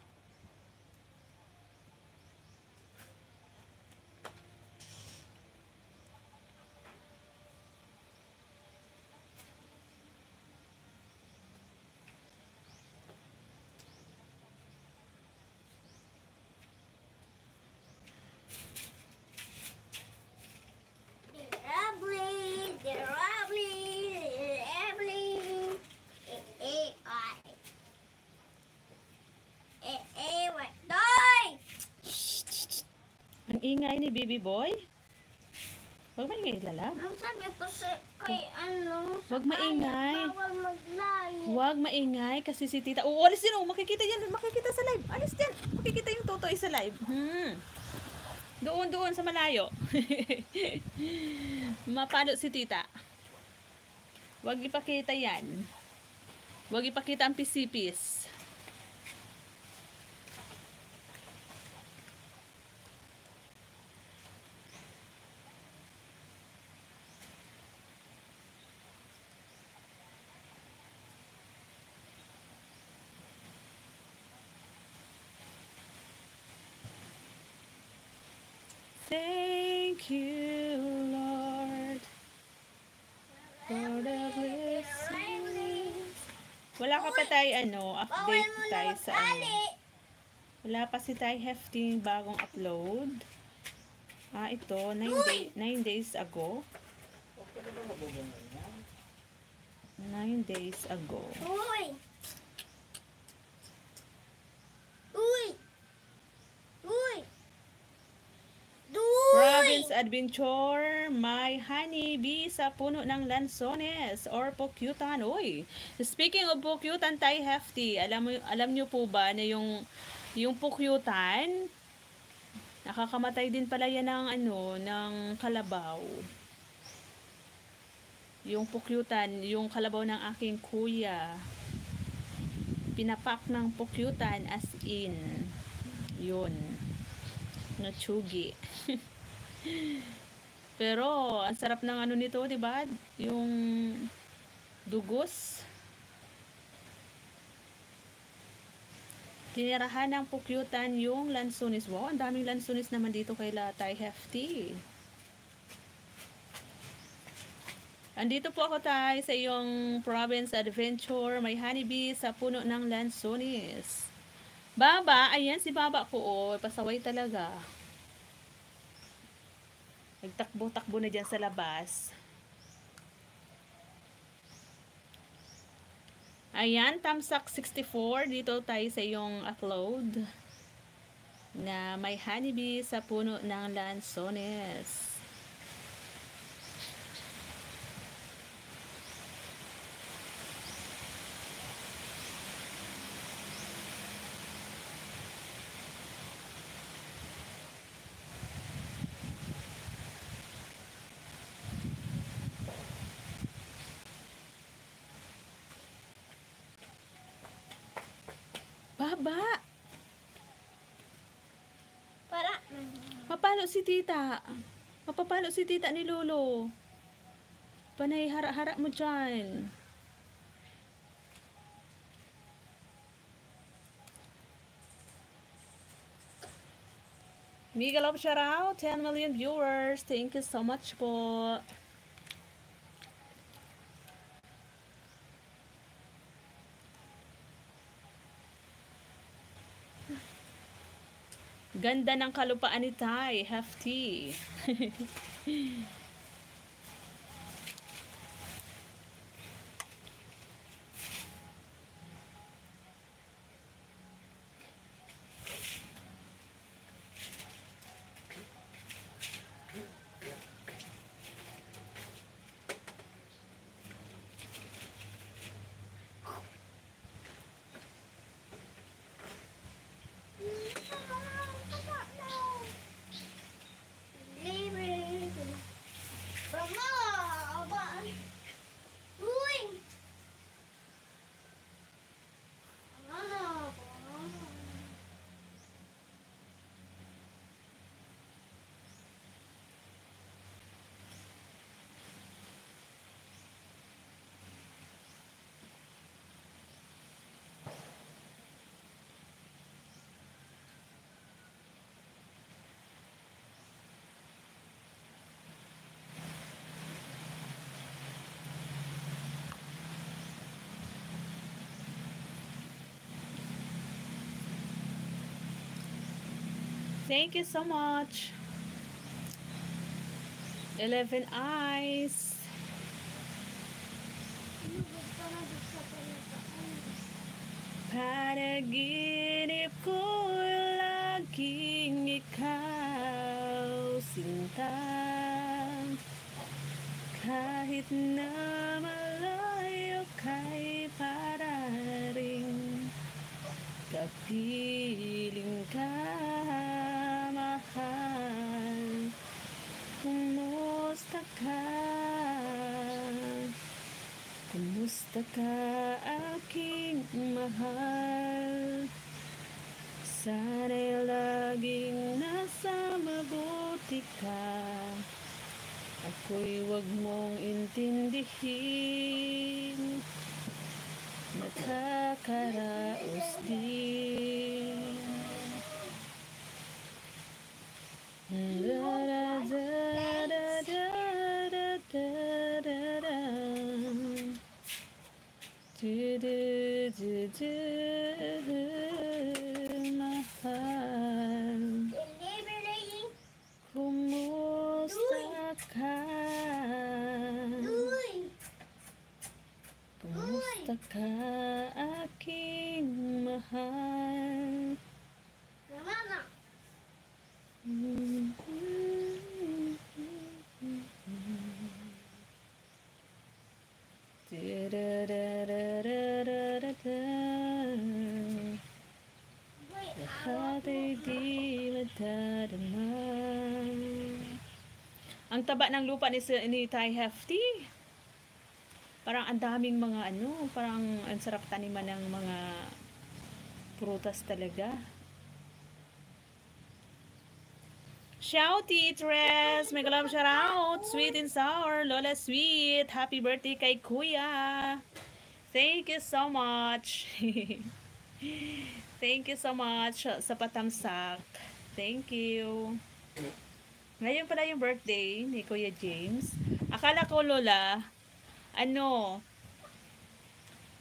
A: They're ugly. What? Doy!
C: Ang ingay ni baby boy. Huwag maingay, lala.
A: Ang sabi ko kay ano,
C: Huwag maingay.
A: bawal maglayo.
C: Huwag maingay kasi si tita. Oo, alis din. Oh. Makikita yan. Makikita sa live. Alis din. Makikita yung totoy sa live. Doon sa malayo. Mapalo si tita. Huwag ipakita yan. Huwag ipakita ang pisipis. Thank you, Lord, for the blessings. Wala ka pa tayo, update tayo sa Wala pa si tayo hefting bagong upload. Ito, 9 days ago. 9 days ago.
A: Uy! Uy! Uy!
C: Province Adventure, my honeybee sa puno ng lansones or pukyutan. Uy, speaking of pukyutan, tayo hefty. Alam nyo po ba na yung pukyutan, nakakamatay din pala yan ng kalabaw. Yung pukyutan, yung kalabaw ng aking kuya, pinapak ng pukyutan as in. Yun. Natsugi. Pero ang sarap ng nito, 'di ba? Yung dugos. Tinirahan ng pukyutan yung lansones. Wow, ang daming lansones naman dito kay Latay Hefty. Andito po ako tayo sa iyong Province Adventure. May honeybee sa puno ng lansones. Baba, ayan si Baba ko, pasaway talaga. Nagtakbo-takbo na dyan sa labas. Ayan, Tamsak 64, dito tayo sa iyong upload na may honeybee sa puno ng lansones. Baba!
A: Para.
C: Mapalo si tita. Mapapalo si tita ni Lolo. Panay hara-hara mo dyan. Mega love shout out. 10 million viewers. Thank you so much po. Ganda ng kalupaan ni Tay, hefty. Thank you so much. 11 eyes. Panaginip ko laging ikaw, sinta. Kahit na malayo kay para ring kapiling ka, mahal. Kumusta ka? Kumusta ka, aking mahal? Sana'y laging nasa mabuti ka. Ako'y wag mong intindihin, nakakaraos din. Mahal,
A: Delivering.
C: kumusta ka?
A: Uy.
C: Kumusta ka, aking mahal?
A: Mama. Wait,
C: Lahat ay di madadama. Ang taba ng lupa ni Thai Hefty. Parang ang daming mga parang ang sarap taniman ng mga prutas talaga. Shouty Tres, mega love shout out, Sweet and Sour, Lola Sweet, happy birthday kay Kuya. Thank you so much. Thank you so much sa patamsak. Thank you. Ngayon pala yung birthday ni Kuya James. Akala ko, Lola,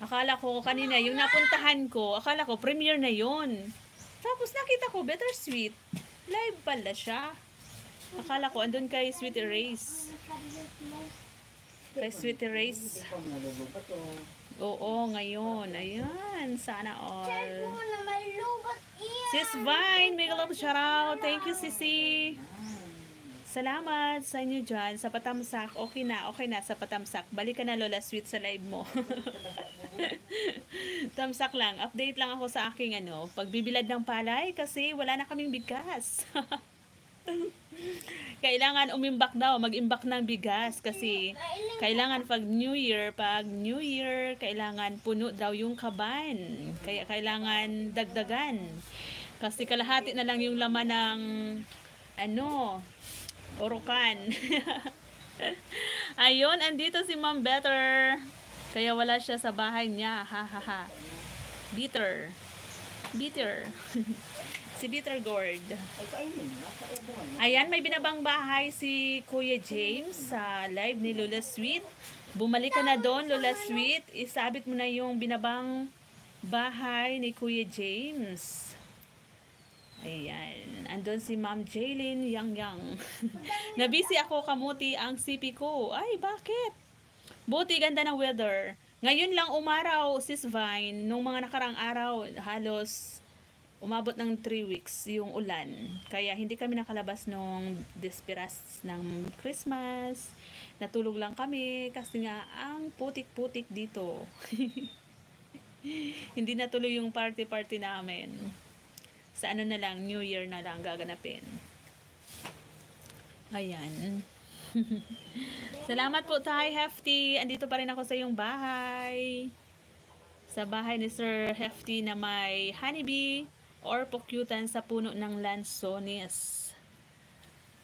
C: akala ko kanina, yung napuntahan ko, akala ko premiere na yun. Tapos nakita ko, Bittersweet. Live pala siya. Akala ko, andun kay Sweet Erase. Kay Sweet Erase. Oo, ngayon. Ayan, sana all.
A: na may lubat iyan.
C: Sis Vine, mega love shout out. Thank you, Sisi. Salamat sa inyo dyan. Sa patamsak, okay na sa patamsak. Balik ka na, Lola Sweet, sa live mo. Tamsak lang. Update lang ako sa aking pagbibilad ng palay kasi wala na kaming bigas. Kailangan umimbak daw, mag-imbak ng bigas kasi kailangan pag New Year, kailangan puno daw yung kaban. Kaya kailangan dagdagan. Kasi kalahati na lang yung laman ng orokan. Ayun, andito si Ma'am Better. Kaya wala siya sa bahay niya. Ha ha ha. Bitter. Si Bitter Gourd. Ayan, may binabang bahay si Kuya James sa live ni Lola Sweet. Bumalik ka na doon, Lola Sweet. Isabit mo na yung binabang bahay ni Kuya James. Ayan. Andun si Ma'am Jaylin Yang. Nabisi ako kamuti ang CP ko. Ay, bakit? Buti ganda ng weather. Ngayon lang umaraw, Sis Vine. Nung mga nakarang araw, halos umabot ng 3 weeks yung ulan. Kaya hindi kami nakalabas nung despiras ng Christmas. Natulog lang kami kasi nga ang putik-putik dito. Hindi natuloy yung party-party namin. Sa na lang, New Year na lang gaganapin. Ayan. Salamat po, Thai Hefty. Andito pa rin ako sa iyong bahay. Sa bahay ni Sir Hefty na may honeybee or pukyutan sa puno ng lansones.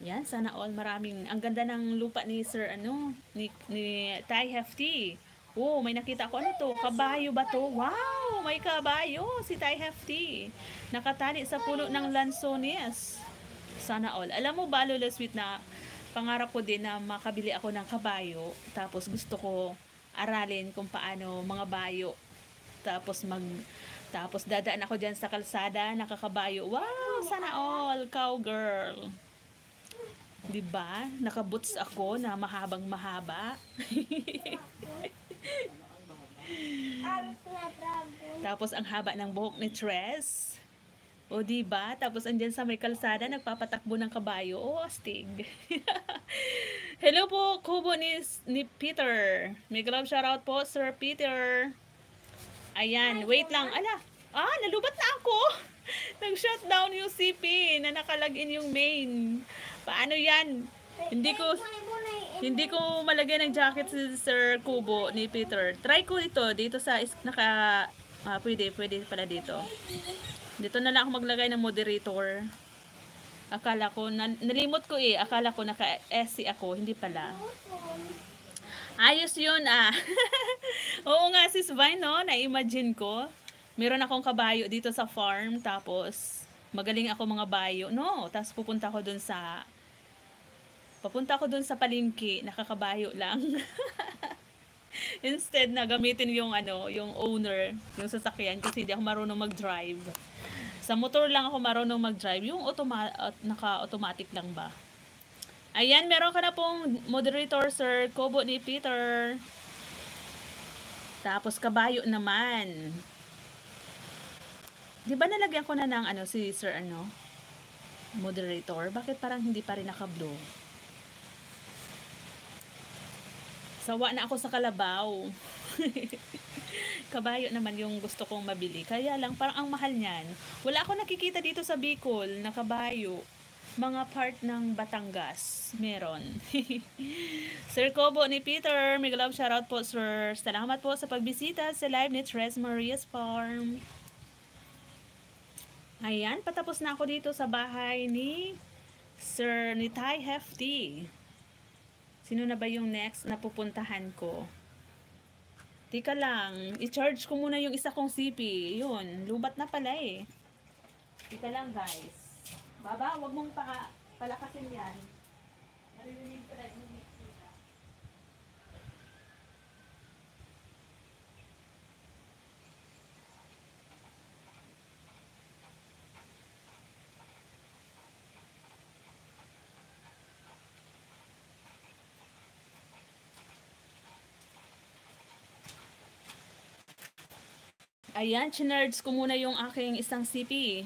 C: Yan, sana all maraming. Ang ganda ng lupa ni Sir ni Thai Hefty. Oh, may nakita ko. Ano to? Kabayo ba to? Wow! May kabayo si Thai Hefty. Nakatali sa puno ng lansones. Sana all. Alam mo ba, Lola Sweet, na pangarap ko din na makabili ako ng kabayo. Tapos gusto ko aralin kung paano mga bayo. Tapos Tapos dadaan ako dyan sa kalsada, nakakabayo. Wow, sana all, cowgirl. 'Di ba? Nakaboots ako na mahabang mahaba. Tapos ang haba ng buhok ni Tres. O 'di ba? Tapos andyan sa may kalsada nagpapatakbo ng kabayo. Oh, astig. Hello po, kubo ni Peter. May love shoutout po, Sir Peter. Ayan, wait lang. Ala, nalubat na ako. Nag-shutdown yung CP na nakalagin yung main. Paano yan? Hindi ko malagay ng jacket si Sir Kubo ni Peter. Try ko ito dito sa pwede pala dito. Dito na lang ako maglagay ng moderator. Akala ko nalimot ko akala ko naka-SC ako, hindi pala. Ayos 'yun Oo nga sis Vine, no, na-imagine ko. Meron akong kabayo dito sa farm, tapos magaling ako mga bayo. No, tapos papunta ko dun sa palengke, nakakabayo lang. Instead na gamitin yung owner, yung sasakyan kasi hindi ako marunong mag-drive. Sa motor lang ako marunong mag-drive, yung naka-automatic lang ba. Ayan, meron ka na pong moderator, Sir Kubo ni Peter. Tapos kabayo naman. Di ba nalagyan ko na ng si Sir moderator? Bakit parang hindi pa rin naka-blue? Sawa na ako sa kalabaw. Kabayo naman yung gusto kong mabili. Kaya lang parang ang mahal niyan. Wala akong nakikita dito sa Bicol na kabayo. Mga part ng Batangas meron. Sir Kubo ni Peter, may love shoutout po, sir. Salamat po sa pagbisita sa live ni Tres Maria's Farm. Ayan, patapos na ako dito sa bahay ni Sir Nitay Hefty. Sino na ba yung next na pupuntahan ko? Tika lang, i-charge ko muna yung isa kong CP. Yun, lubat na pala Tika lang guys. Baba, wag mong palakasin yan. Narinig pala yung mixita. Ayan, chinards ko muna yung aking isang CP.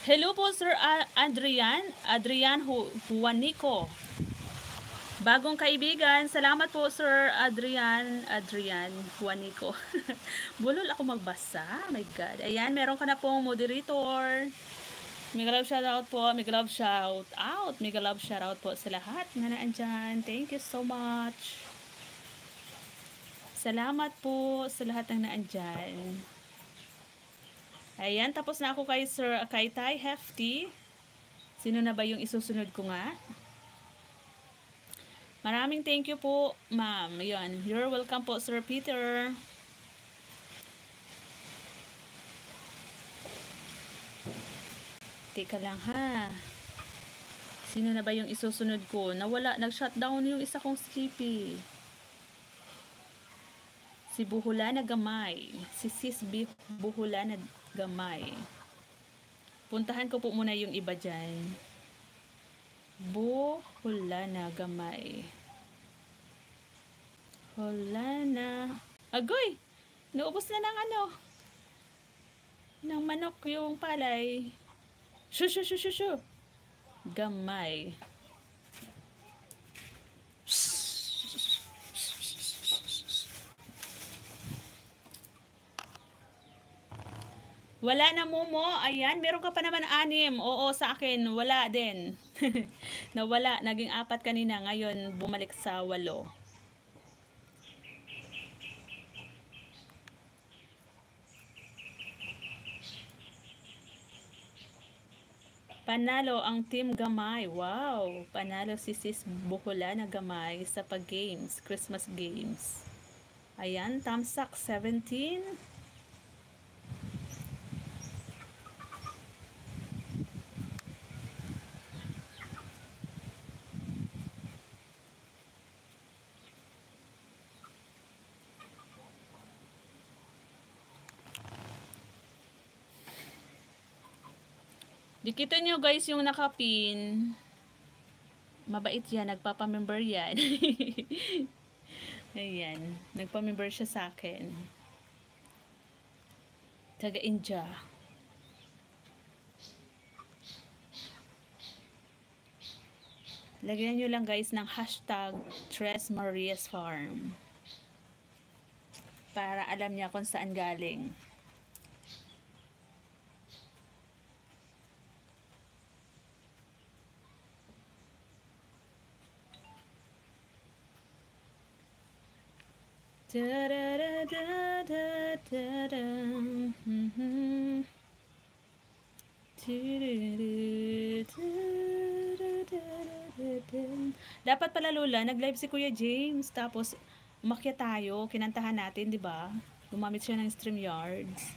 C: Hello po, Sir Adrian Juanico. Bagong kaibigan. Salamat po, Sir Adrian Juanico. Bulol ako magbasa. My God. Ayan, meron ka na pong moderator. Mega love shoutout po. Mega love shoutout. Mega love shoutout po sa lahat na naandyan. Thank you so much. Salamat po sa lahat ng naandyan. Ayan, tapos na ako kay Tay Hefty. Sino na ba yung isusunod ko nga? Maraming thank you po, ma'am. Ayan, you're welcome po, Sir Peter. Teka lang ha. Sino na ba yung isusunod ko? Nawala, nag-shutdown yung isa kong CP. Si Buhula na Gamay. Si Sis Buhula na Gamay. Puntahan ko po muna yung iba dyan. Buhula na Gamay. Hula na. Agoy! Naubos na ng manok yung palay. Shoo. Gamay. Wala na, Momo. Ayan, meron ka pa naman 6. Oo, sa akin, wala din. Nawala. Naging 4 kanina. Ngayon, bumalik sa 8. Panalo ang Team Gamay. Wow. Panalo si Sis Buhula na Gamay sa pag-games. Christmas games. Ayan, Tamsak 17. Nakita nyo guys yung nakapin. Mabait yan, nagpapamember yan. Ayan, nagpamember siya sa akin. Taga India. Lagyan nyo lang guys ng hashtag Tres Marias Farm. Para alam niya kung saan galing. Dapat pala Lola, nag-live si Kuya James tapos umakyat tayo, kinantahan natin, 'di ba? Gumamit siya ng StreamYards.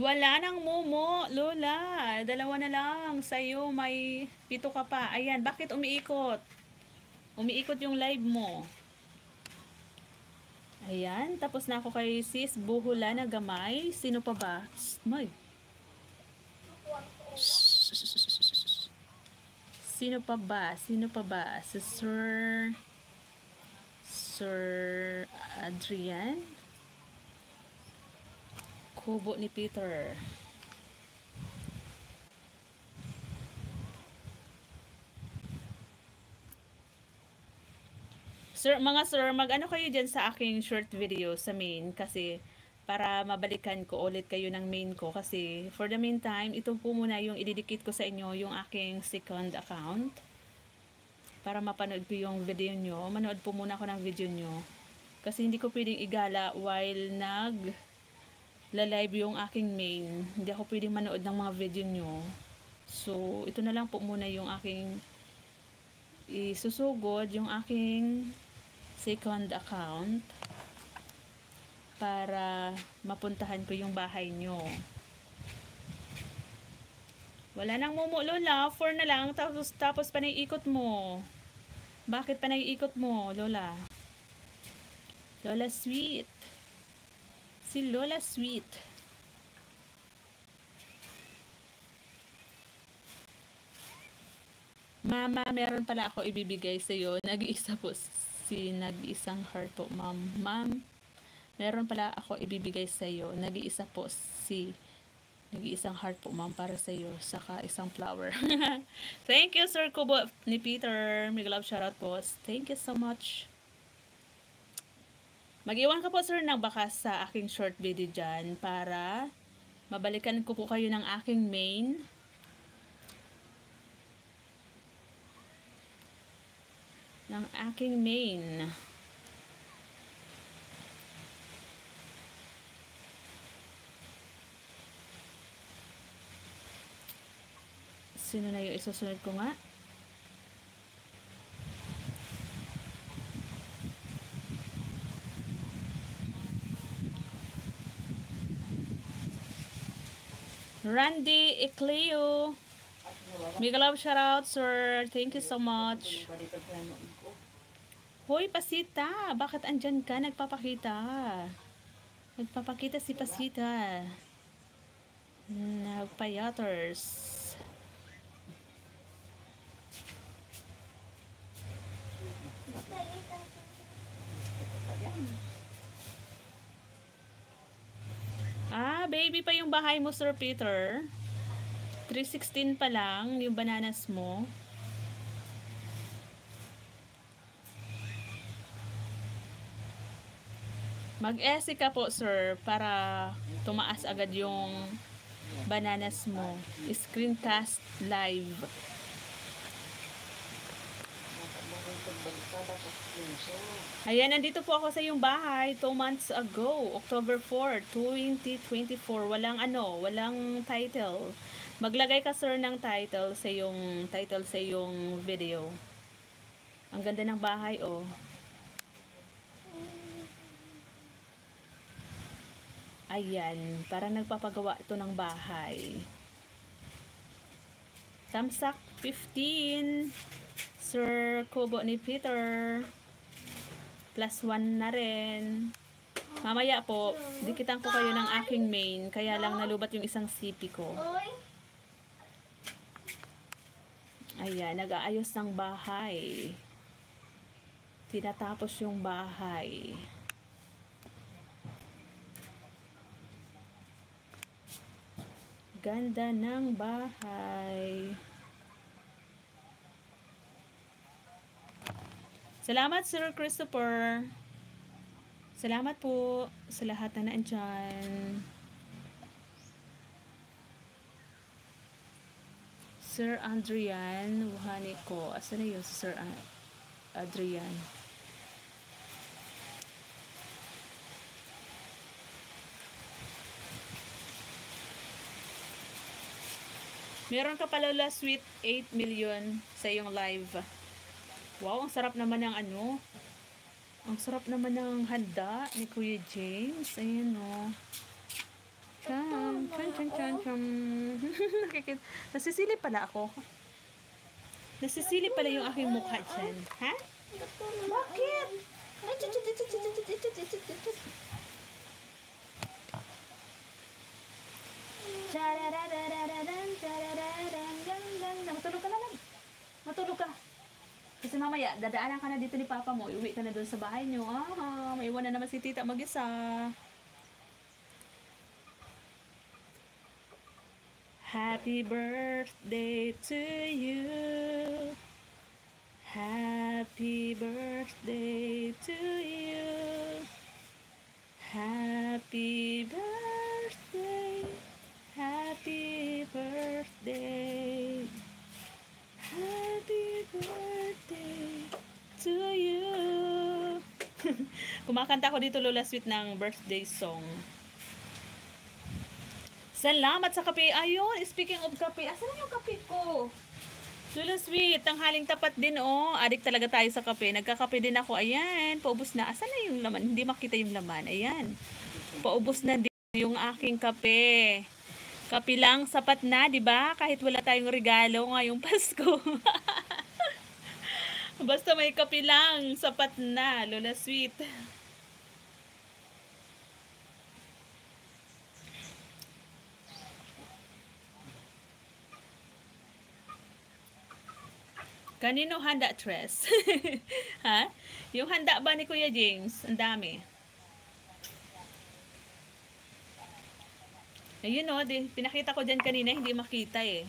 C: Wala nang mumo, Lola. Dalawa na lang. Sa'yo, may 7 ka pa. Ayan, bakit umiikot? Umiikot yung live mo. Ayan, tapos na ako kay Sis Buhula na gamay. Sino pa ba? May. Sino pa ba? Sino pa ba? Si Sir Adrian? Kubo ni Peter. Sir, mga sir, mag-ano kayo dyan sa aking short video sa main kasi para mabalikan ko ulit kayo ng main ko kasi for the meantime, ito po muna yung ididikit ko sa inyo yung aking second account para mapanood ko yung video nyo. Manood po muna ako ng video nyo kasi hindi ko pwedeng igala while live yung aking main. Hindi ako pwedeng manood ng mga video nyo. So, ito na lang po muna yung aking isusugod, yung aking second account para mapuntahan ko yung bahay nyo. Wala nang mumu, Lola. 4 na lang. Tapos pa naiikot mo. Bakit pa naiikot mo, Lola? Lola Sweet. Si Lola Sweet. Mama, meron pala ako ibibigay sa iyo. Nag-iisa po nag-iisang heart po, ma'am. Ma'am, meron pala ako ibibigay sa iyo. Nag-iisa po nag-iisang heart po, ma'am, para sa iyo. Saka isang flower. Thank you, Sir Kubo ni Peter. May love shoutout po. Thank you so much. Mag-iwan ka po, sir, ng bakas sa aking short video dyan para mabalikan ko po kayo ng aking main. Sino na yung isusunod ko nga? Randy Ecleo. Mega love shoutout, sir. Thank you so much. Hoy, Pasita. Bakit andyan ka? Nagpapakita. Nagpapakita si Pasita. Nagpayaters. Baby pa yung bahay mo, Sir Peter. 316 pa lang yung bananas mo. Mag-esi ka po, sir, para tumaas agad yung bananas mo. Screencast live. Ayan, nandito po ako sa iyong bahay 2 months ago, October 4, 2024. Walang title. Maglagay ka, sir, ng title sa iyong video. Ang ganda ng bahay, oh. Ayan, parang nagpapagawa ito ng bahay. Tamsak 15. Sir Kubo ni Peter. +1 na rin. Mamaya po, dikitan ko kayo ng aking main. Kaya lang nalubat yung isang CP ko.
A: Oy.
C: Ayan, nag-aayos ng bahay. Tinatapos yung bahay. Ganda ng bahay. Salamat, Sir Christopher. Salamat po sa lahat na naandyan. Sir Adrian Wuhaniko. Asa na yun si Sir Adrian? Meron ka pala last week 8 million sa iyong live. Wow, ang sarap naman ng ano. Ang sarap naman ng handa ni Kuya James. Ayan o. Cham, cham, cham, cham, cham. Nasisili pala ako. Nasisili pala yung aking mukha dyan. Ha? Bakit? Matulog ka na lang. Matulog ka. Kasi mamaya, dadaanan ka na dito ni Papa mo. Iuwi ka na doon sa bahay niyo. Ah, may iwan na naman si Tita mag-isa. Happy birthday to you. Happy birthday to you. Happy birthday. Happy birthday. Happy birthday to you. Kumakanta ko dito, Lola Sweet, ng birthday song. Salamat sa kape. Ayun, speaking of kape, asan na yung kape ko? Lola Sweet, tanghaling tapat din, oh. Adik talaga tayo sa kape. Nagkakape din ako. Ayan, paubos na. Asan na yung laman? Hindi makita yung laman. Ayan. Paubos na din yung aking kape. Kape lang, sapat na, di ba? Kahit wala tayong regalo ngayong Pasko. Basta may kape lang, sapat na, Lola Sweet. Kanino handa, Tres? Ha? Yung handa ba ni Kuya James? Ang dami. Ayun o, pinakita ko dyan kanina, hindi makita eh.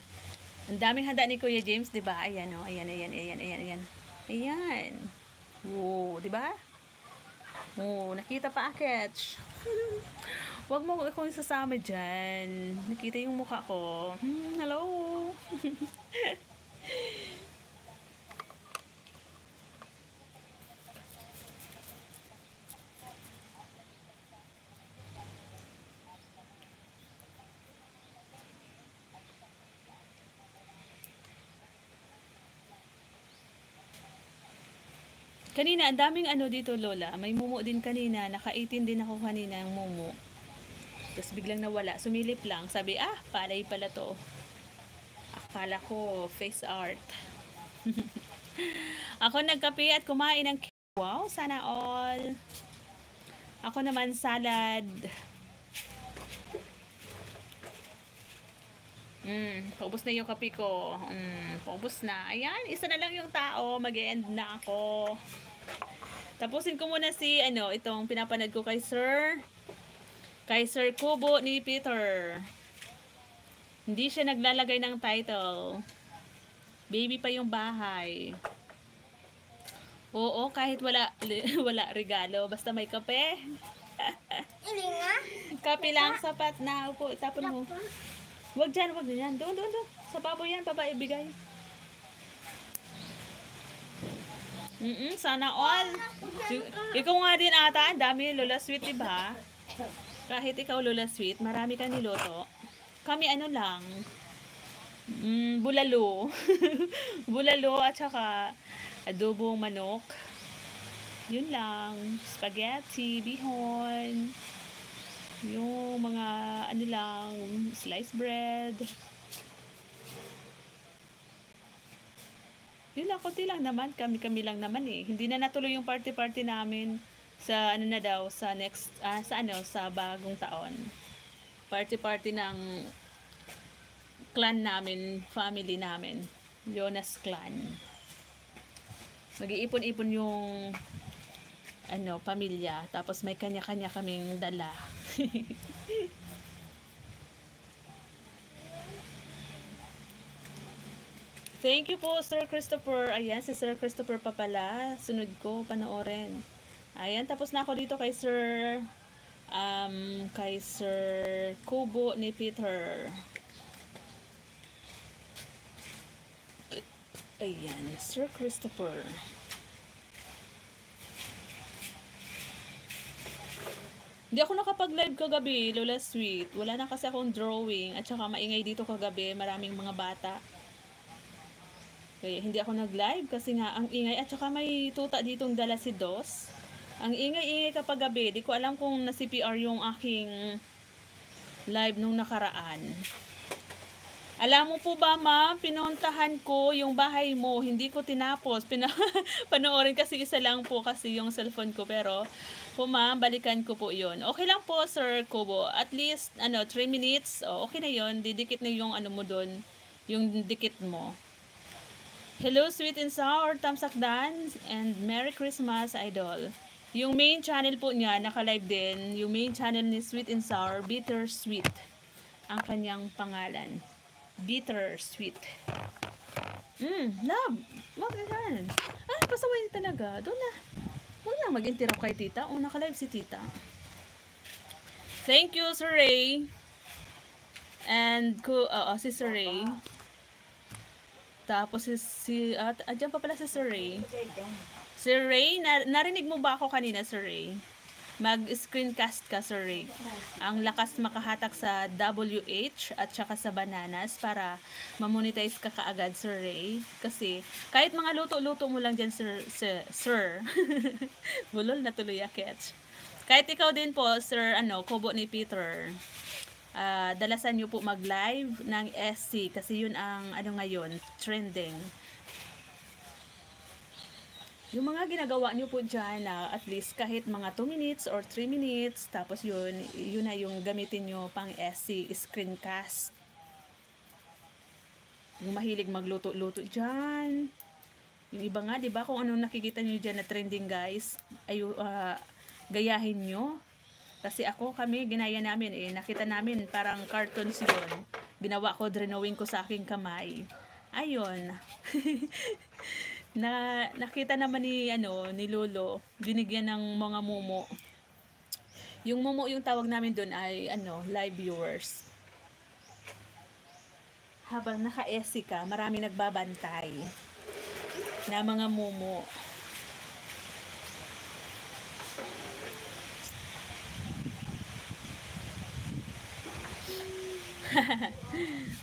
C: Ang daming handa ni Kuya James, di ba? Ayan o, ayan, ayan, ayan, ayan, ayan. Ayan. Wow, di ba? Oh, nakita pa akit. Huwag mo akong sasama dyan. Nakita yung mukha ko. Hello. Kanina, ang daming ano dito, Lola. May mumu din kanina. Naka-18 din ako kanina ng mumu. Tapos biglang nawala. Sumilip lang. Sabi, palay pala to. Akala ko, face art. Ako nagkape at kumain ng cake. Wow, sana all. Ako naman, salad. Paubos na yung kape ko. Paubos na. Ayan, isa na lang yung tao. Mag-end na ako. Tapusin ko muna si, itong pinapanood ko kay Sir Kubo ni Peter. Hindi siya naglalagay ng title. Baby pa yung bahay. Oo, kahit wala regalo. Basta may kape.
A: Ini nga.
C: Kape lang, sapat na. Upo, tapon mo. Wag dyan. Doon. Sa baboy yan, baba ibigay. Sana all. Ikaw nga din ata, ang dami Lola Sweet, diba? Kahit ikaw Lola Sweet, marami ka niloto. Kami lang, bulalo. Bulalo at saka adobong manok. Yun lang. Spaghetti, bihon. Yung mga sliced bread. Yun lang, konti lang naman. Kami-kami lang naman eh. Hindi na natuloy yung party-party namin sa ano na daw, sa next, sa bagong taon. Party-party ng clan namin, family namin. Jonas clan. Mag-iipon-ipon yung pamilya. Tapos may kanya-kanya kaming dala. Thank you po, Sir Christopher. Ayan, si Sir Christopher pa pala. Sunod ko, panoorin. Ayan, tapos na ako dito kay Sir Kubo ni Peter. Ayan, Sir Christopher. Hindi ako nakapag-live kagabi, Lola Sweet. Wala na kasi akong drawing. At saka maingay dito kagabi. Maraming mga bata. Kaya hindi ako nag-live kasi nga ang ingay. At saka may tuta ditong dala si Dos. Ang ingay-ingay kapag gabi. Di ko alam kung na-CPR yung aking live nung nakaraan. Alam mo po ba, ma'am, pinuntahan ko yung bahay mo. Hindi ko tinapos. Panoorin kasi isa lang po kasi yung cellphone ko. Pero, po ma'am, balikan ko po yun. Okay lang po, Sir Kubo. At least, 3 minutes. Okay na yun. Didikit na yung mo dun. Yung dikit mo. Hello, Sweet and Sour, Tamsak Dan, and Merry Christmas, Idol. Yung main channel po niya, naka-live din. Yung main channel ni Sweet and Sour, Bitter Sweet. Ang kanyang pangalan. Bitter Sweet. Love. Wag yan. Pasaway talaga. Doon na. Huwag na mag-interrupt kay tita. Naka-live si tita. Thank you, Sir Ray. And, si Sir Ray. Tapos andyan pa pala si Sir Ray. Sir Ray, narinig mo ba ako kanina, Sir Ray? Mag-screencast ka, Sir Ray. Ang lakas makahatak sa WH at saka sa bananas para mamonetize ka kaagad, Sir Ray. Kasi kahit mga luto-luto mo lang dyan, Sir. Bulol na tuloy akit. Kahit ikaw din po, Sir, Kubo ni Peter. Dalasan nyo po mag-live ng SC kasi yun ang ngayon, trending. Yung mga ginagawa nyo po dyan na at least kahit mga 2 minutes or 3 minutes, tapos yun na yung gamitin nyo pang SC screencast. Yung mahilig magluto-luto dyan. Yung iba nga, di ba, kung anong nakikita nyo dyan na trending, guys, gayahin nyo. Kasi kami, ginaya namin nakita namin parang cartoons yun. Ginawa ko, drawing ko sa aking kamay. Ayun. Nakita naman ni Lolo, binigyan ng mga mumo. Yung mumo, yung tawag namin doon ay live viewers. Habang naka-SC ka, marami nagbabantay na mga mumo.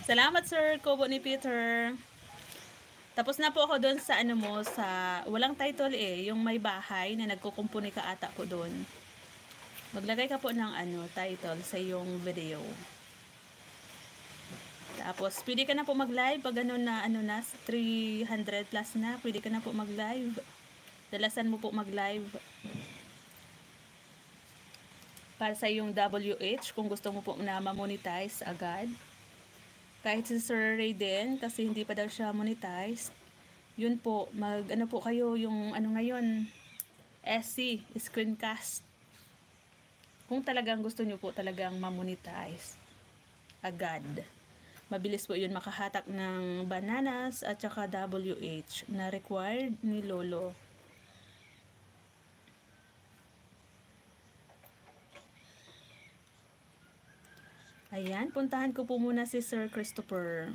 C: Salamat, Sir Kubo ni Peter. Tapos na po ako doon sa sa walang title yung may bahay na nagkukumpuni ka ata ko doon. Maglagay ka po ng title sa iyong video. Tapos pwede ka na po mag-live pag na 300 plus na, pwede ka na po mag-live. Dalasan mo po mag-live. Para sa yung WH, kung gusto mo po na ma-monetize agad. Kahit si Sir Ray din, kasi hindi pa daw siya monetize. Yun po, po kayo yung ngayon, SC, screencast. Kung talagang gusto nyo po talagang ma-monetize agad. Mabilis po yun makahatak ng bananas at saka WH na required ni Lolo. Ayan, puntahan ko po muna si Sir Christopher.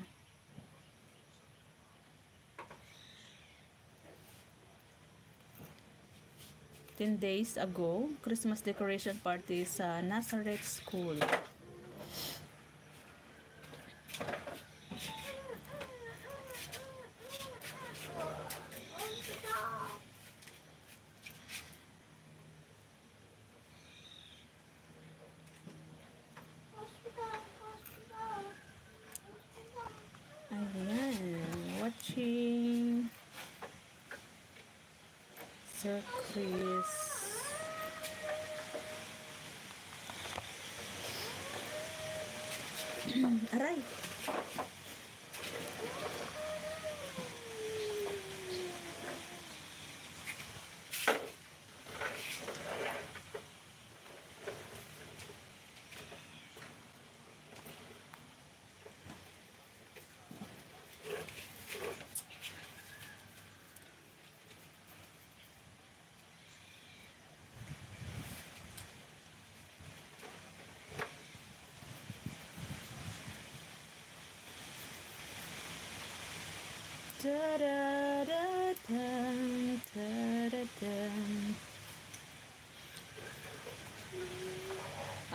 C: Ten days ago, Christmas decoration party sa Nazareth School. Ayan, watching. Sir Chris. Aray.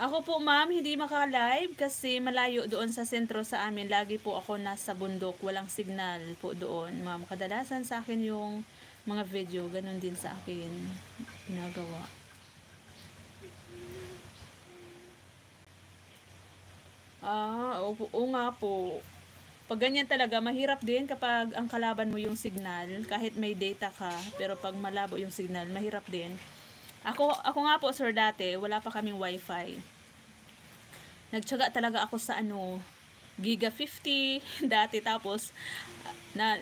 C: Ako po ma'am, hindi maka-live kasi malayo doon sa sentro sa amin. Lagi po ako nasa bundok, walang signal po doon. Ma'am, kadalasan sa akin yung mga video, ganun din sa akin ginagawa. Oo nga po. Pag ganyan talaga, mahirap din kapag ang kalaban mo yung signal, kahit may data ka, pero pag malabo yung signal, mahirap din. Ako nga po sir dati, wala pa kaming wifi. Nagtiyaga talaga ako sa Giga 50 dati, tapos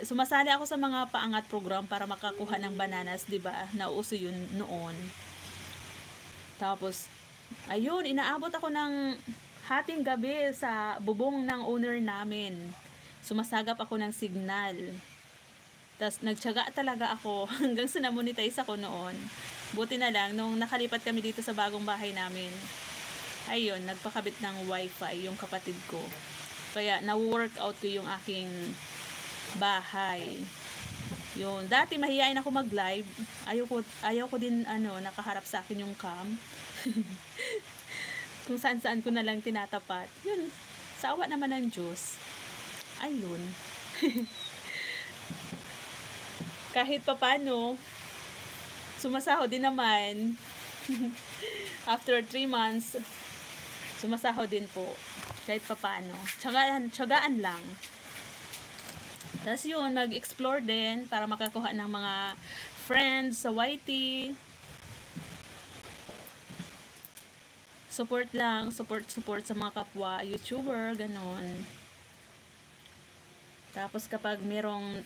C: sumasali ako sa mga paangat program para makakuha ng bananas, 'di ba? Nauso yun noon. Tapos ayun, inaabot ako ng hating gabi sa bubong ng owner namin. Sumasagap ako ng signal. Tapos nagtiyaga talaga ako hanggang sa na-monetize ako noon. Buti na lang nung nakalipat kami dito sa bagong bahay namin. Ayun, nagpakabit ng wifi yung kapatid ko. Kaya na-workout ko yung aking bahay. Yun, dati mahihain ako mag-live. Ayaw ko din nakaharap sa akin yung cam. Kung saan-saan ko na lang tinatapat. Yun, sa awa naman ng Diyos. Ayun. Kahit papano, sumasahod din naman. After 3 months, sumasahod din po. Kahit papano. Tiyagaan lang. Tapos yun, mag-explore din para makakuha ng mga friends sa YT. Support lang, support sa mga kapwa YouTuber, ganon. Tapos kapag merong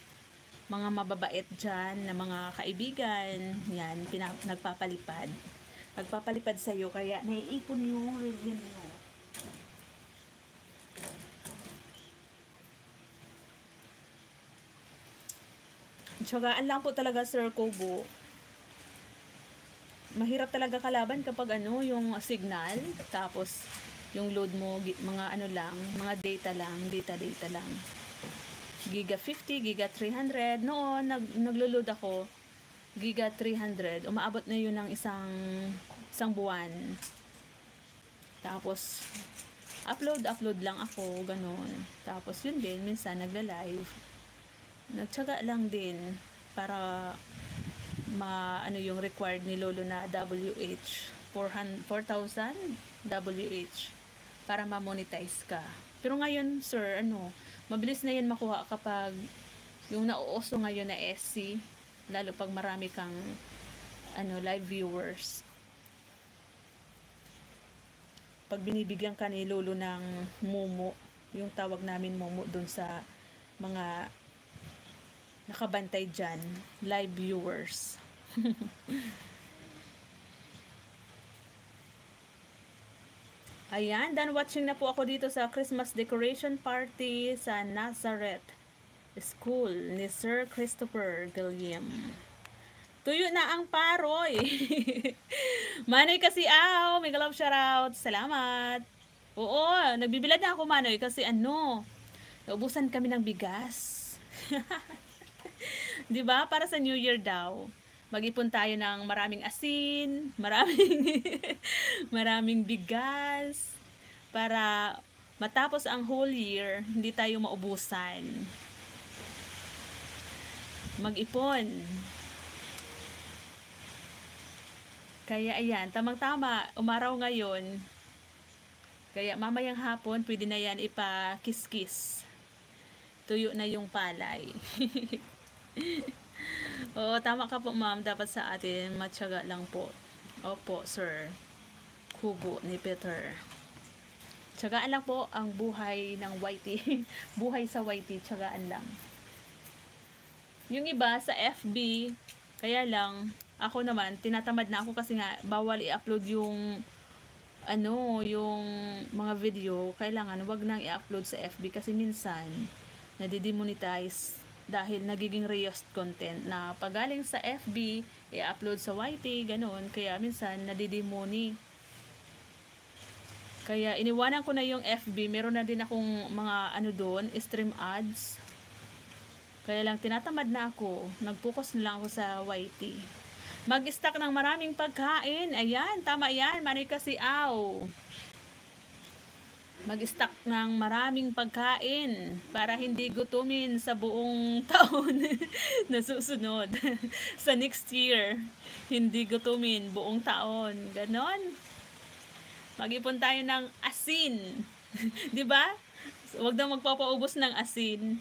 C: mga mababait dyan na mga kaibigan, yan, nagpapalipad sa iyo, kaya naiipon yung review mo. Tiyagaan lang po talaga Sir Kobo. Mahirap talaga kalaban kapag yung signal, tapos yung load mo mga mga data lang. Giga 50, Giga 300. Noon naglo-load ako Giga 300. Umaabot na yun ng isang buwan. Tapos upload lang ako, ganun. Tapos yun din, minsan nagla-live. Nagtiyaga lang din para yung required ni Lolo na WH 4,000 WH para ma-monetize ka. Pero ngayon sir, mabilis na yan makuha kapag yung nauuso ngayon na SC, lalo pag marami kang live viewers. Pag binibigyan ka ni Lolo ng Momo, yung tawag namin Momo dun sa mga nakabantay dyan, live viewers. Ayan, done watching na po ako dito sa Christmas decoration party sa Nazareth School ni Sir Christopher Guilliam. Tuyo na ang paroy. Manoy kasi may love shoutout. Salamat. Oo, nagbibilad na ako Manoy kasi naubusan kami ng bigas. 'Di ba? Para sa New Year daw. Mag-ipon tayo ng maraming asin, maraming bigas para matapos ang whole year, hindi tayo maubusan. Mag-ipon. Kaya ayan, tamang-tama, umaraw ngayon. Kaya mamayang hapon, pwede na yan ipa-kiss-kiss. Tuyo na yung palay. Oo, tama ka po, ma'am. Dapat sa atin, matyaga lang po. Opo, sir. Kubo ni Peter. Tsagaan lang po ang buhay ng YT. Buhay sa YT, tsagaan lang. Yung iba sa FB, kaya lang, ako naman, tinatamad na ako kasi nga, bawal i-upload yung yung mga video, kailangan wag nang i-upload sa FB kasi minsan nadidemonetize dahil nagiging reused content na pagaling sa FB i-upload sa YT, ganun, kaya minsan nadidemoni. Kaya iniwanan ko na yung FB, meron na din akong mga doon, stream ads. Kaya lang tinatamad na ako, nag-focus na lang ako sa YT. Mag-stock ng maraming pagkain. Ayan, tama yan. Manay kasi aw. Mag-stock ng maraming pagkain para hindi gutumin sa buong taon na susunod. Sa next year, hindi gutumin buong taon. Ganon. Mag-ipon tayo ng asin. 'Di ba? Huwag daw magpapaubos ng asin.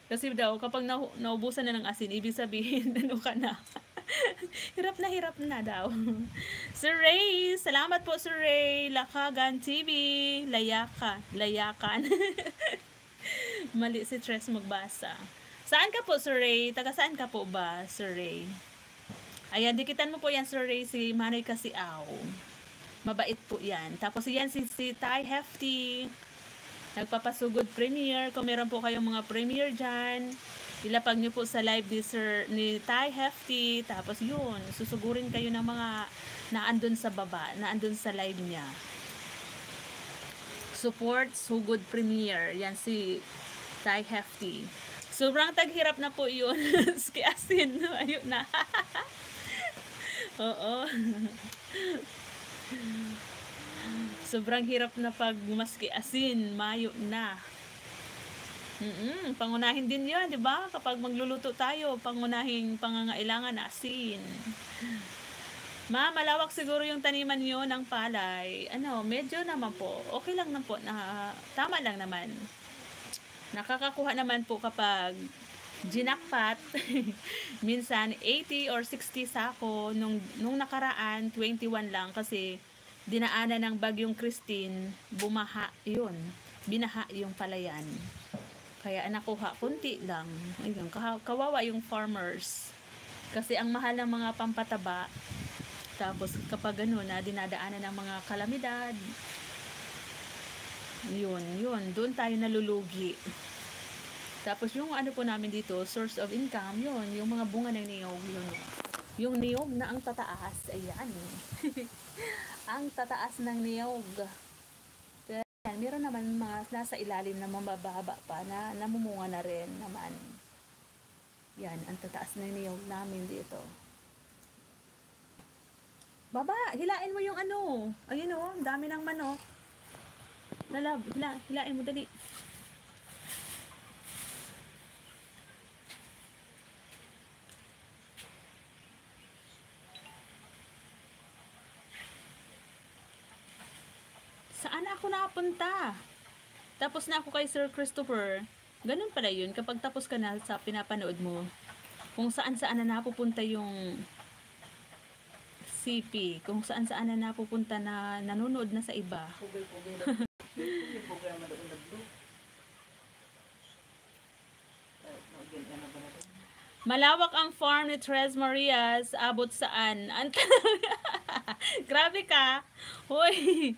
C: Kasi daw, kapag naubusan na ng asin, ibig sabihin, ano ka na? hirap na daw. Sir Ray, salamat po Sir Ray. Lakagan TV, layakan. Mali si Tres magbasa. Saan ka po Sir Ray? Taga saan ka po ba Sir Ray? Ayan, dikitan mo po yan Sir Ray, si Manay Kasiaw. Mabait po yan. Tapos yan si Ty Hefty. Nagpapasugod premiere. Kung meron po kayong mga premiere dyan, ilapag nyo po sa live ni Ty Hefty. Tapos yun, susugurin kayo ng mga naandun sa baba, naandun sa live niya. Support Sugod Premiere. Yan si Ty Hefty. Sobrang taghirap na po yun. Ski asin. Ayun na. Oo. Sobrang hirap na pag maski asin, mayo na. Pangunahin din 'yon, 'di ba? Kapag magluluto tayo, pangunahing pangangailangan asin. Malawak siguro yung taniman niyo ng palay. Medyo naman po. Okay lang na po, tama lang naman. Nakakakuha naman po kapag ginakpat. Minsan 80 or 60 sako, nung nakaraan 21 lang kasi dinaanan ng bagyong Christine, binaha yung palayan. Kaya nakuha konti lang. Ayun, kawawa yung farmers. Kasi ang mahal ng mga pampataba. Tapos kapag na dinadaanan ng mga kalamidad, yun, doon tayo nalulugi. Tapos yung po namin dito, source of income, yun, yung mga bunga ng niyog, yun. Yung niyog na ang tataas, ayan. Ang tataas ng niyog. Kaya meron naman mga nasa ilalim na mabababa pa na namumunga na rin naman. Yan, ang tataas ng niyog namin dito. Baba, hilain mo yung ayun ang dami ng manok. Hilain mo dali. Saan ako nakapunta? Tapos na ako kay Sir Christopher. Ganun pala yun. Kapag tapos ka na sa pinapanood mo, kung saan-saan na napupunta yung CP, kung saan-saan na napupunta na nanonood na sa iba. Malawak ang farm ni Tres Marias, abot saan? Grabe ka. Hoy,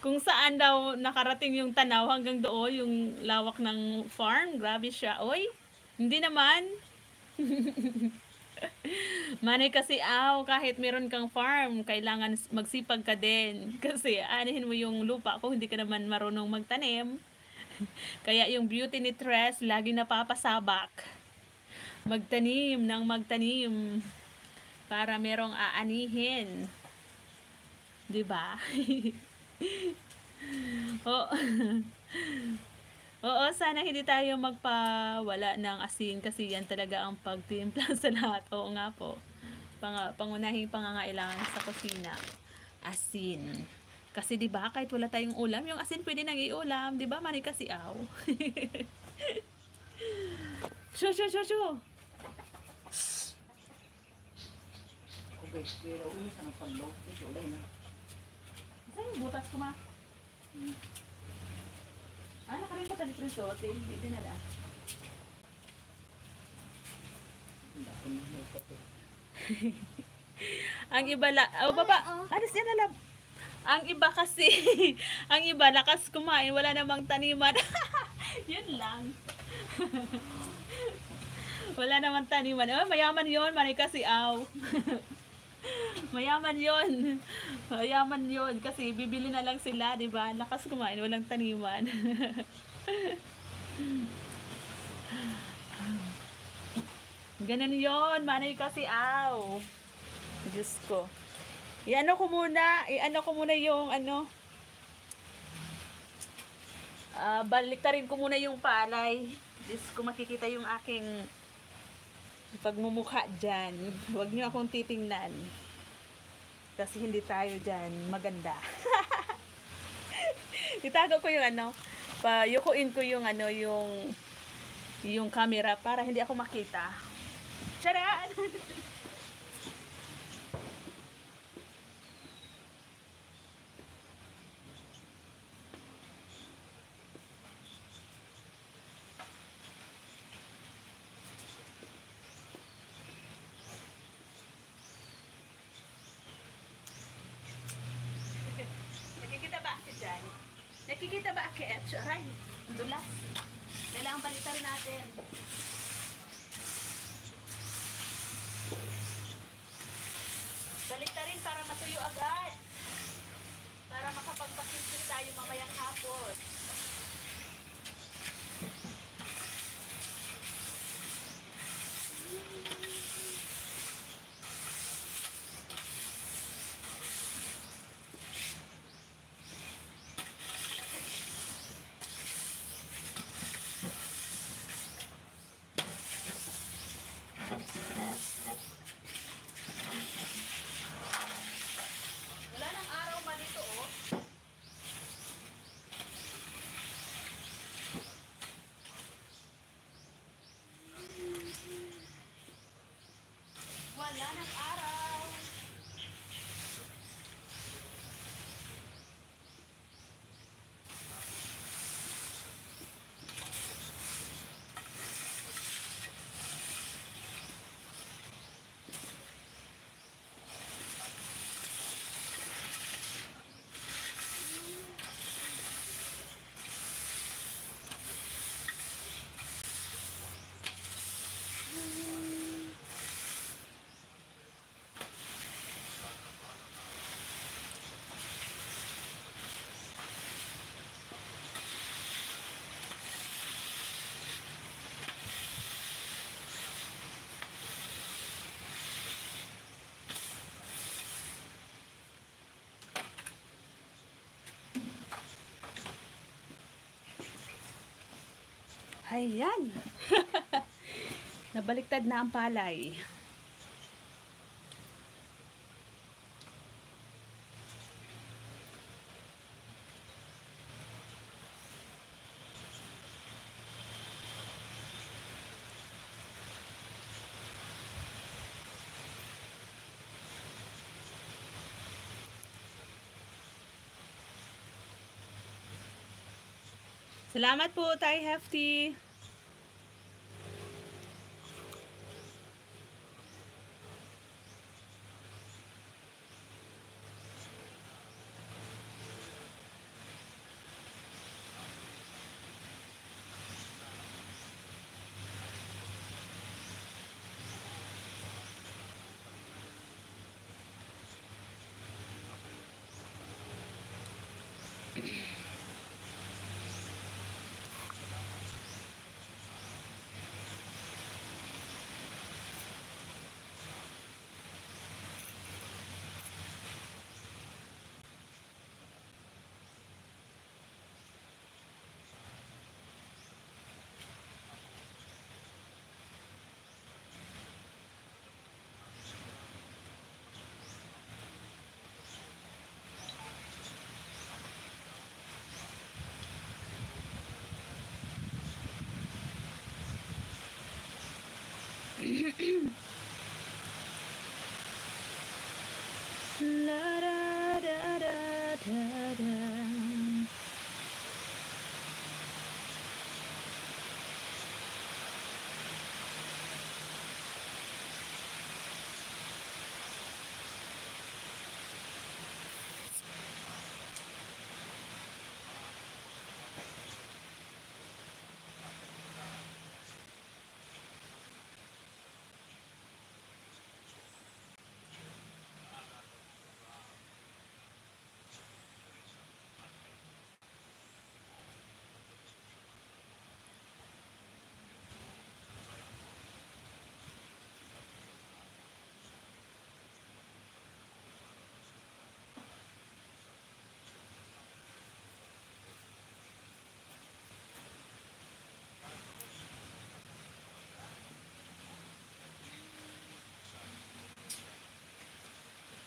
C: kung saan daw nakarating yung tanaw hanggang doon, yung lawak ng farm, grabe siya. Oy, hindi naman. Manay kasi kahit meron kang farm, kailangan magsipag ka din. Kasi anihin mo yung lupa kung hindi ka naman marunong magtanim. Kaya yung beauty ni Tres, lagi napapasabak. Magtanim ng magtanim para merong aanihin. 'Di ba? Oo, sana hindi tayo magpawala ng asin kasi yan talaga ang pagtimpla sa lahat. Oo nga po. Pangunahing pangangailangan sa kusina. Asin. Kasi 'di ba, kahit wala tayong ulam, yung asin pwede nang iulam, 'di ba? Mani kasi Shoo.
D: Pero ini sa nagpaglo. Ito ulit na.
C: Saan yung butas ko, ma? Ah, nakarin ko tali preso. Hindi na lang. Ang iba oh baba, alis yan na lang. Ang iba kasi, ang iba lakas kumain, wala namang taniman. Yun lang. Wala namang taniman. Oh, mayaman yon, manay kasi aw. Mayaman yon. Mayaman yon kasi bibili na lang sila, 'di ba? Lakas kumain, walang taniman. Ganun yon, manay kasi aw. Diyos ko. Iano ko muna yung baliktarin ko muna yung palay. Diyos ko, makikita yung aking pagmumukha dyan. Huwag niyo akong titingnan. Kasi hindi tayo dyan maganda. Itago ko yung payukuin ko yung yung camera para hindi ako makita. Charot! Nakikita ba ako dyan? Nakikita ba ako? Aray, dulas. Kailangan balitan natin. Baliktarin para matuyo agad. Para makapagpakisip tayo mamayang hapon. Wala nang araw man ito, oh. Wala nang araw. Ayan. Nabaliktad na ang palay. Salamat po, Tay Hefty.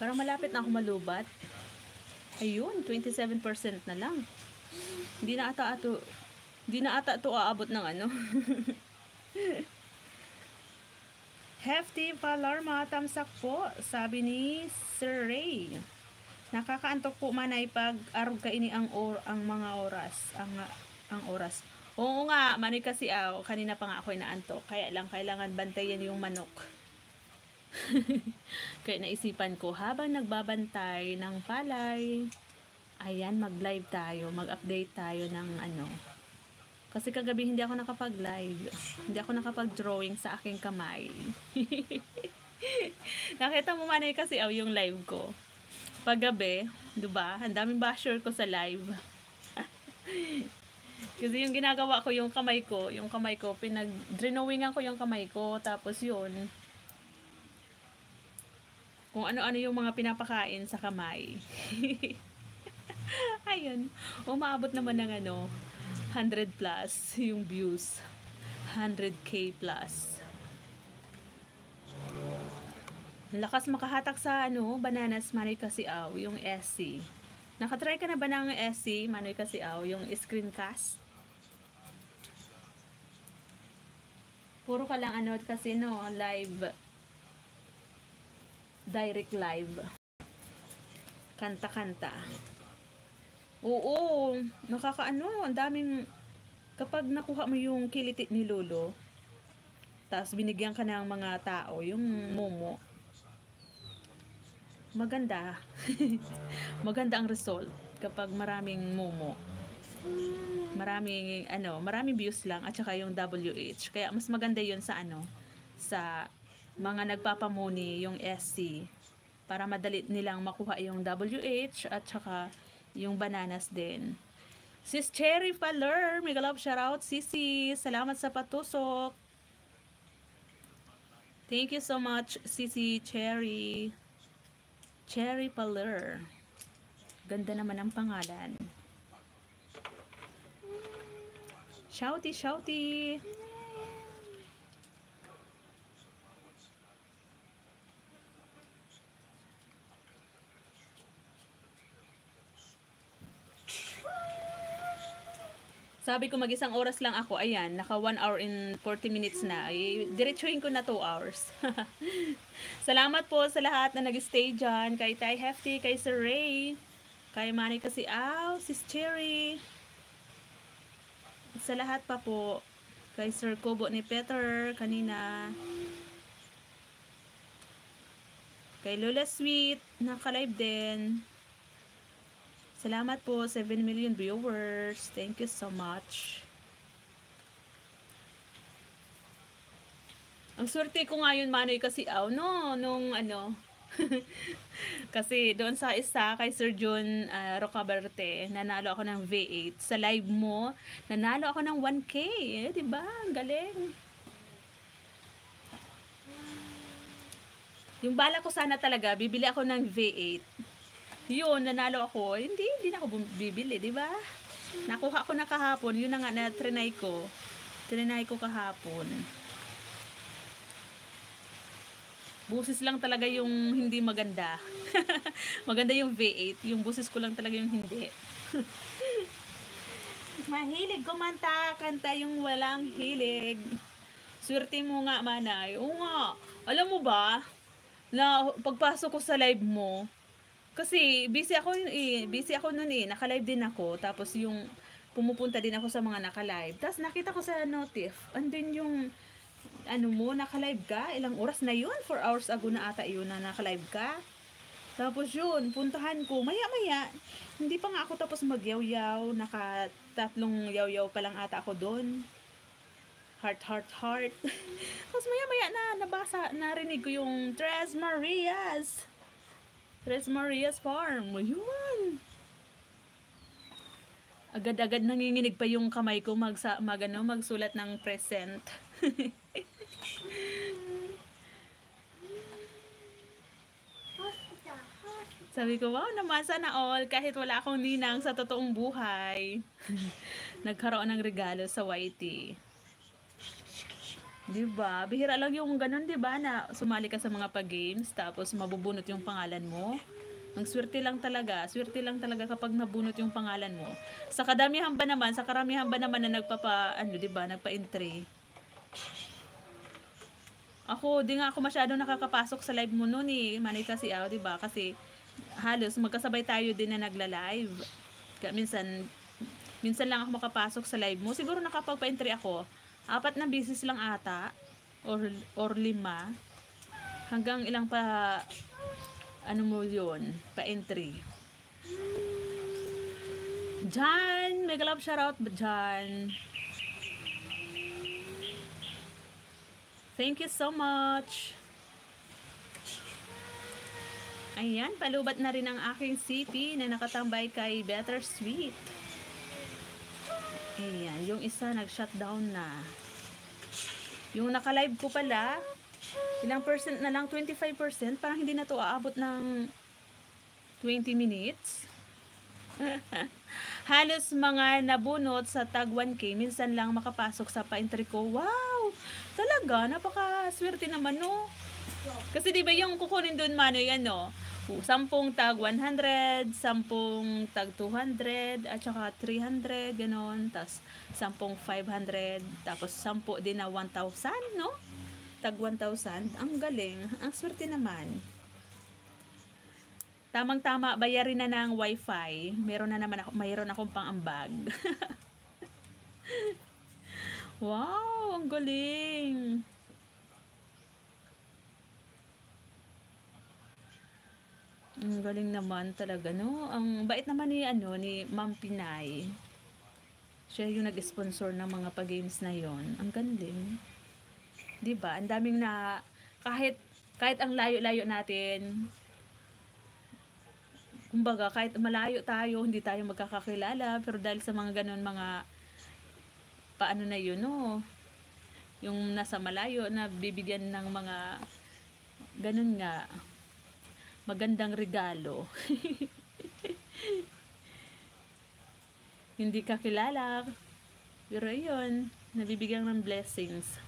C: Parang malapit na ako malubat. Ayun, 27% na lang. Hindi na ata ito aabot ng ano. Hefty Palarma, tamsak po, sabi ni Sir Ray. Nakakaantok po manay pag arog ka ini ang mga oras. Ang oras. Oo nga, manay kasi kanina pa nga ako inaantok. Kaya lang kailangan bantayan yung manok. Kaya naisipan ko habang nagbabantay ng palay, ayan, mag-live tayo, mag-update tayo ng ano. Kasi kagabi hindi ako nakapag-live. Hindi ako nakapag-drawing sa aking kamay. Nakita mo manay kasi yung live ko. Paggabi, 'di ba? Ang daming basher ko sa live. Kasi yung ginagawa ko yung kamay ko, pinag-drawingan ko yung kamay ko, tapos yun, kung ano-ano yung mga pinapakain sa kamay. Ayun, umaabot naman ng 100 plus yung views. 100k plus. Lakas makahatak sa bananas, Manoy Kasiaw, yung SC. Nakatry ka na ba ng SC, Manoy Kasiaw, yung screencast? Puro ka lang kasi live. Direct live. Kanta-kanta. Oo, ang daming, kapag nakuha mo yung kiliti ni Lolo, tapos binigyan ka ng mga tao, yung momo, maganda. Maganda ang result kapag maraming momo. Maraming views lang at saka yung WH. Kaya mas maganda yun sa sa mga nagpapamuni yung SC para madali nilang makuha yung WH at saka yung bananas din. Sis Cherry Paler, mega love shoutout. Sisi, salamat sa patusok. Thank you so much, Sisi Cherry. Cherry Paler. Ganda naman ang pangalan. Shouty, shouty. Sabi ko mag-isang oras lang ako. Ayan, naka 1 hour and 40 minutes na. Diretsuhin ko na 2 hours. Salamat po sa lahat na nag-stay dyan. Kay Tay Hefty, kay Sir Ray, kay Manny Kasiaw, Sis Cherry. Sa lahat pa po. Kay Sir Kubo ni Peter kanina. Kay Lola Sweet, naka-live din. Salamat po, 7 million viewers. Thank you so much. Ang swerte ko ngayon, Manoy Kasiaw, kasi doon sa isa, kay Sir John Rocaberte, nanalo ako ng V8. Sa live mo, nanalo ako ng 1K. Diba? Ang galing. Yung bala ko sana talaga, bibili ako ng V8. Yun, nanalo ako. Hindi na ako bibili, di ba? Nakuha ko na kahapon. Yun na nga na trinay ko. Trinay ko kahapon. Busis lang talaga yung hindi maganda. Maganda yung V8. Yung busis ko lang talaga yung hindi. Mahilig kumanta. Kanta yung walang hilig. Swerte mo nga, Manay. Oo nga. Alam mo ba, na pagpasok ko sa live mo, kasi busy ako noon naka-live din ako, tapos yung pumupunta din ako sa mga naka-live. Tapos nakita ko sa notif, andun yung naka-live ka, ilang oras na yun, 4 hours ago na ata yun na naka-live ka. Tapos yun, puntahan ko, maya-maya, hindi pa nga ako tapos mag-yaw-yaw, naka-3 yaw-yaw pa lang ata ako doon. Heart. Tapos maya-maya narinig ko yung Tres Marias Farm. Yun. Agad-agad nanginginig pa yung kamay ko magsulat ng present. Sabi ko, wow, namasa na all kahit wala akong ninang sa totoong buhay. Nagkaroon ng regalo sa YT. Diba? Bihira lang yung ganun, diba? Na sumali ka sa mga pag-games, tapos mabubunot yung pangalan mo. Ang swerte lang talaga kapag nabunot yung pangalan mo. Sa karamihan ba naman na diba, nagpa-entry. Ako, di nga ako masyadong nakakapasok sa live mo noon eh, Manita si Ao, diba? Kasi halos magkasabay tayo din na nagla-live. Kaya minsan lang ako makapasok sa live mo. Siguro nakapagpa-entry ako. 4 na beses lang ata or 5 hanggang ilang pa mo yun pa-entry. Jan, mega love shoutout Jan. Thank you so much. Ayan, palubat na rin ang aking CP na nakatambay kay Better Sweet. Ayan, yung isa nag-shutdown na. Yung naka-live ko pala, ilang percent na lang? 25%? Parang hindi na to aabot ng 20 minutes. Halos mga nabunot sa tag 1K, minsan lang makapasok sa pa-entry ko. Wow! Talaga, napaka-swerte naman, no? Kasi di ba yung kukunin doon mano yan, no? 10 tag 100, 10 tag 200, at saka 300, ganon. Tapos 10 500, tapos 10 din na 1,000, no? Tag 1,000. Ang galing. Ang swerte naman. Tamang-tama, bayarin na ng wifi. Mayroon akong pang-ambag. Wow, ang galing. Ang galing naman talaga, no? Ang bait naman ni Ma'am Pinay. Siya yung nag-sponsor ng mga pa-games na yon. Ang galing. 'Di ba? Ang daming na kahit ang layo-layo natin. Kumbaga, kahit malayo tayo, hindi tayo magkakakilala, pero dahil sa mga ganun mga paano na yun, no? Yung nasa malayo na bibigyan ng mga ganun nga magandang regalo. Hindi ka kilala, pero yun, nabibigyan ng blessings.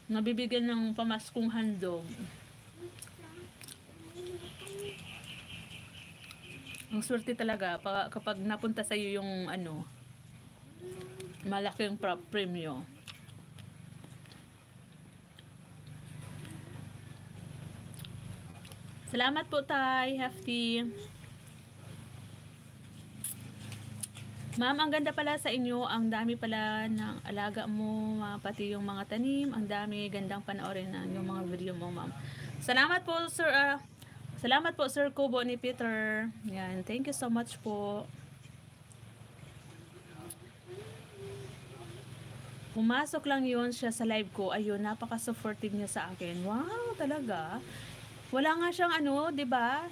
C: Nabibigyan ng pamaskong handog. Ang swerte talaga kapag napunta sa iyo yung malaking premyo. Salamat po, Tay Hefty. Ma'am, ang ganda pala sa inyo. Ang dami pala ng alaga mo, pati yung mga tanim. Ang dami, gandang panoorin ng yung mga video mo, ma'am. Salamat po, sir. Salamat po, Sir Kubo ni Peter. Yan, thank you so much po. Pumasok lang yun siya sa live ko. Ayun, napaka-supportive niya sa akin. Wow, talaga. Wala nga siyang 'di ba?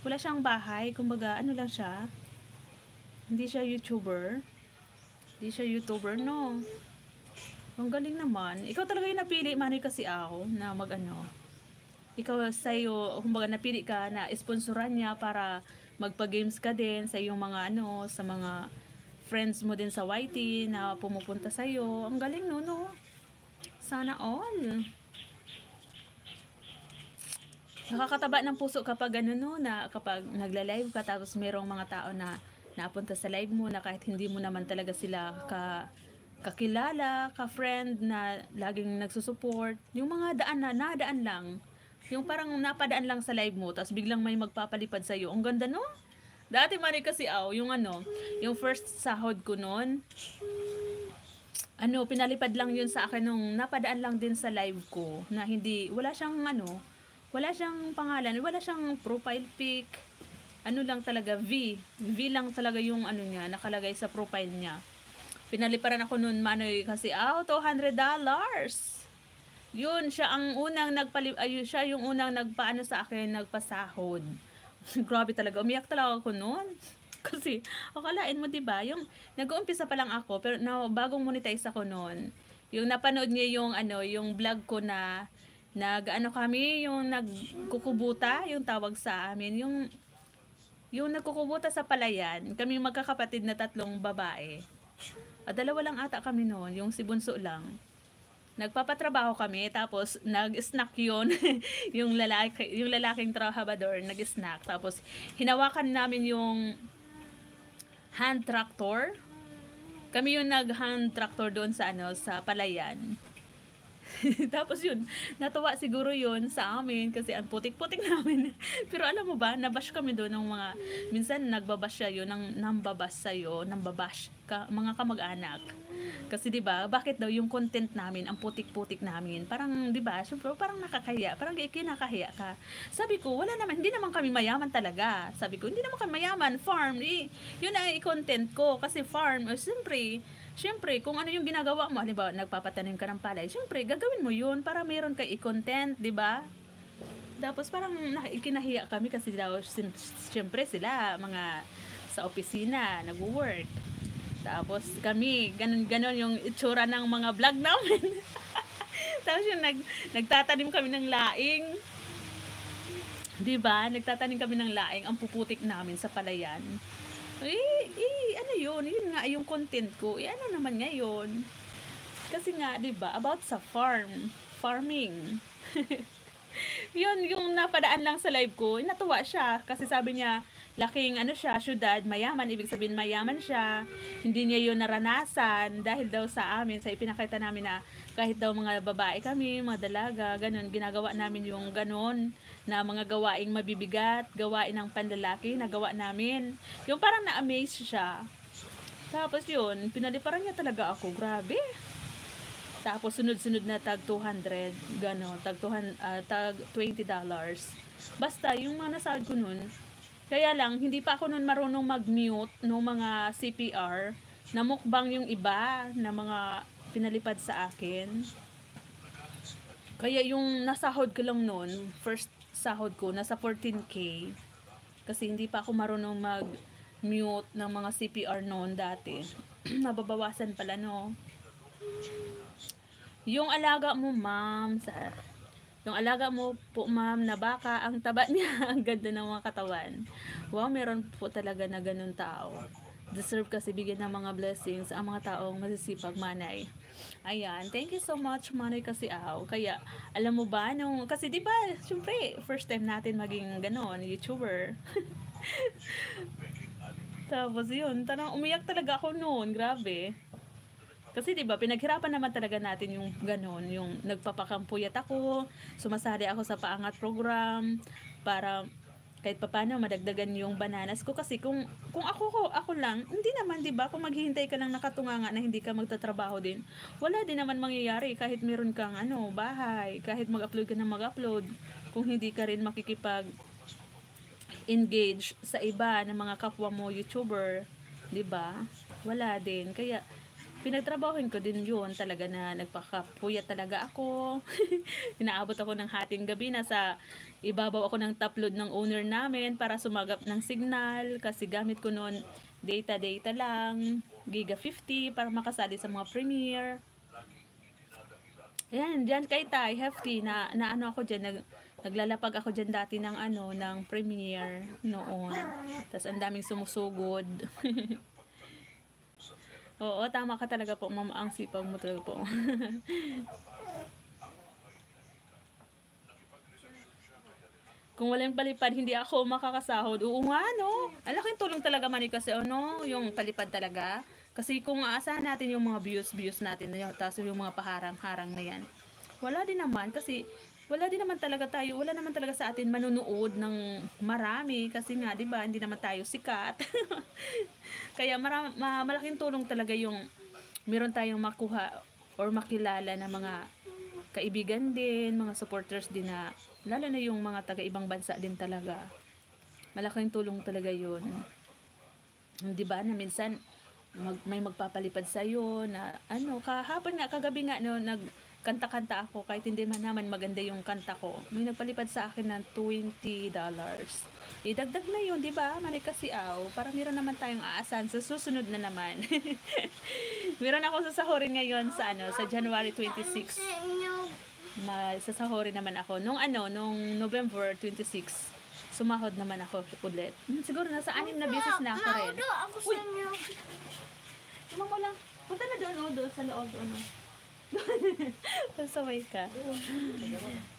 C: Wala siyang bahay, kumbaga lang siya. Hindi siya YouTuber. Hindi siya YouTuber, no. Ang galing naman. Ikaw talaga yung napili, Manny kasi ako na Ikaw sa'yo, kumbaga napili ka na sponsoran niya para magpa-games ka din sa iyong mga sa mga friends mo din sa YT na pumupunta sa'yo. Ang galing, no? Sana all. Nakakataba ng puso kapag na kapag nagla-live ka tapos merong mga tao na napunta sa live mo na kahit hindi mo naman talaga sila kakilala, ka-friend na laging nagsusupport. Yung mga nadaan lang. Yung parang napadaan lang sa live mo tapos biglang may magpapalipad sa iyo. Ang ganda, no? Dati Mari kasi yung first sahod ko noon, pinalipad lang yun sa akin nung napadaan lang din sa live ko na wala siyang pangalan, wala siyang profile pic. Lang talaga, V lang talaga yung niya, nakalagay sa profile niya. Pinaliparan ako noon, Manoy, kasi $200. Yun, siya yung unang nagpaano sa akin, nagpasahod. Grabe talaga, umiyak talaga ako noon. Kasi, akalain mo, diba, yung nag-uumpisa pa lang ako, pero bagong monetize ako noon. Yung napanood niya yung vlog ko na kami, yung nagkukubuta, yung tawag sa amin, yung nagkukubuta sa palayan, kami magkakapatid na 3 babae. 2 lang ata kami noon, yung si Bunso lang. nagpapatrabaho kami, tapos nag-snack yun, yung lalaking trabahador, nag-snack, tapos hinawakan namin yung hand tractor. Kami yung nag-hand tractor doon sa sa palayan. Tapos yun, natuwa siguro yun sa amin kasi ang putik-putik namin. Pero alam mo ba, nabash kami doon ng mga, minsan nagbabash siya yun, nambabash sa'yo, nambabash mga kamag-anak. Kasi 'di ba, bakit daw yung content namin, ang putik-putik namin, parang 'di ba, syempre parang nakakahiya, parang kinakahiya ka. Sabi ko, wala naman, hindi naman kami mayaman talaga. Sabi ko, hindi naman kami mayaman, farm, yun ang i-content ko kasi farm, Siyempre, kung ano yung ginagawa mo, halimbawa, nagpapatanim ka ng palay, siyempre, gagawin mo yun para mayroon kay i-content, di ba? Tapos parang kinahiya kami kasi daw, siyempre sila, mga sa opisina, nag-work. Tapos kami, ganun yung itsura ng mga vlog namin. Tapos yung nagtatanim kami ng laing. Di ba? Nagtatanim kami ng laing, ang puputik namin sa palayan. Ano yun? Yun nga yung content ko. Ano naman ngayon? Kasi nga, 'di ba, about sa farming. Yun yung napadaan lang sa live ko. Natuwa siya kasi sabi niya, laking siya, syudad, mayaman, ibig sabihin mayaman siya. Hindi niya yun naranasan dahil daw sa amin, sa ipinakita namin na kahit daw mga babae kami, mga dalaga, ganun, ginagawa namin yung ganun na mga gawaing mabibigat, gawain ng panlalaki, nagawa namin. Yung parang na-amaze siya. Tapos yun, pinaliparan niya talaga ako, grabe. Tapos sunod-sunod na tag 200, gano'n, tag $20. Basta yung mga nasahod ko nun, kaya lang hindi pa ako nun marunong mag-mute ng mga CPR, na mukbang yung iba na mga pinalipad sa akin. Kaya yung nasahod ko lang nun, first sahod ko nasa 14K, kasi hindi pa ako marunong mag-mute ng mga CPR noon dati. Nababawasan pala, no? Yung alaga mo, ma'am, yung alaga mo po, ma'am, na baka, ang taba niya, ang ganda ng mga katawan. Wow, meron po talaga na ganun tao. Deserve kasi bigyan ng mga blessings ang mga taong masisipag, Manay. Ayan, thank you so much, Manay kasi Kaya, alam mo ba, kasi di ba, syempre, first time natin maging ganon, YouTuber. Tapos yun, umiyak talaga ako noon, grabe. Kasi 'di ba, pinaghirapan naman talaga natin yung ganon, yung nagpapakampuyat ako, sumasali ako sa paangat program para kahit papaano madagdagan yung bananas ko, kasi kung ako lang, hindi naman 'di ba, kung maghihintay ka lang nakatunganga na hindi ka magtatrabaho din, wala din naman mangyayari kahit meron kang bahay, kahit mag-upload ka ng mag-upload, kung hindi ka rin makikipag engage sa iba ng mga kapwa mo YouTuber, 'di ba? Wala din. Kaya pinagtrabahuin ko din yun talaga, na nagpakapuyat talaga ako. Inaabot ako ng hating gabi, nasa ibabaw ako ng top load ng owner namin para sumagap ng signal, kasi gamit ko noon data lang, giga 50 para makasali sa mga premiere. Ayan, dyan kay Tay, hefty, na ako dyan, naglalapag ako dyan dati ng ng premiere noon. Tapos ang daming sumusugod. Oo, tama ka talaga po, mama. Ang sipag mo talaga po. Kung walang palipad, hindi ako makakasahod. Oo nga, no? Ang laking tulong talaga, Manny, kasi yung palipad talaga. Kasi kung aasahan natin yung mga views natin, tapos yung mga paharang-harang na yan, wala din naman, kasi wala din naman talaga sa atin manunood ng marami, kasi nga, di ba, hindi naman tayo sikat. Kaya malaking tulong talaga yung meron tayong makuha or makilala na mga kaibigan din, mga supporters din, na lalo na yung mga taga-ibang bansa din talaga. Malaking tulong talaga yun. Di ba, na minsan may magpapalipad sa'yo na kahapon nga, kagabi nga, nagkanta-kanta ako, kahit hindi man naman maganda yung kanta ko, may nagpalipad sa akin ng $20. Idagdag na yun, di ba? Manay kasi para meron naman tayong aasan sa susunod na naman. Meron ako sasahurin ngayon sa sa January 26. Sasahurin naman ako nung November 26. Sumahod naman ako ulit. Siguro nasa 6 na beses na ako rin.
A: Ako sa inyo.
C: Tumang mo lang. Punta na doon sa loob. Pasaway ka.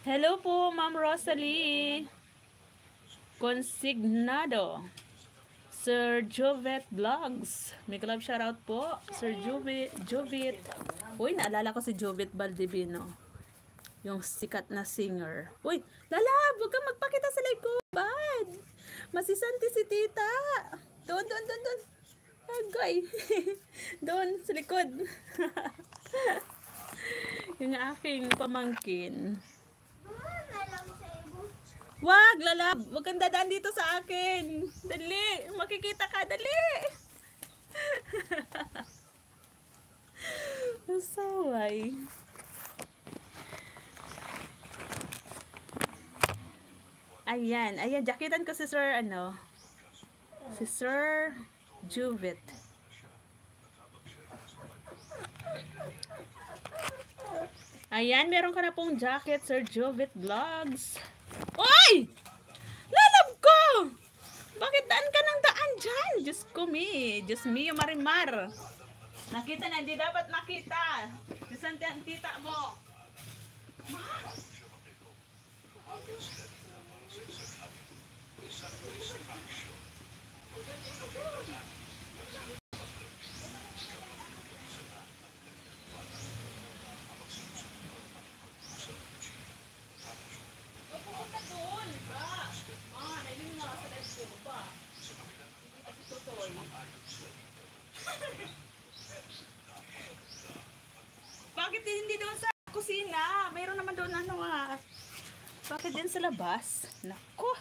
C: Hello po, Ma'am Rosalie. Consignado. Sir Jovet Vlogs. May club shoutout po. Sir Jovet. Uy, naalala ko si Jovet Baldivino. Yung sikat na singer. Uy, lalab! Huwag kang magpakita sa likod. Masisanti si tita. Doon. Agay. Doon, sa likod. Yung aking pamangkin.
A: Alam sa ibo.
C: Wag, lalab! Huwag kang dadaan dito sa akin. Dali! Makikita ka, dali! Masaway. Ayan, jacketan ko si Sir, si Sir Juvit. Ayan, meron ka na pong jacket, Sir Juvit Vlogs. Oy! Lalab ko! Bakit daan ka ng daan dyan? Diyos ko, Diyos mio, Marimar. Nakita na, hindi dapat nakita. Sisante ang tita mo. Bakit hindi doon sa kusina? Mayroon naman doon Bakit din sa labas? Nako.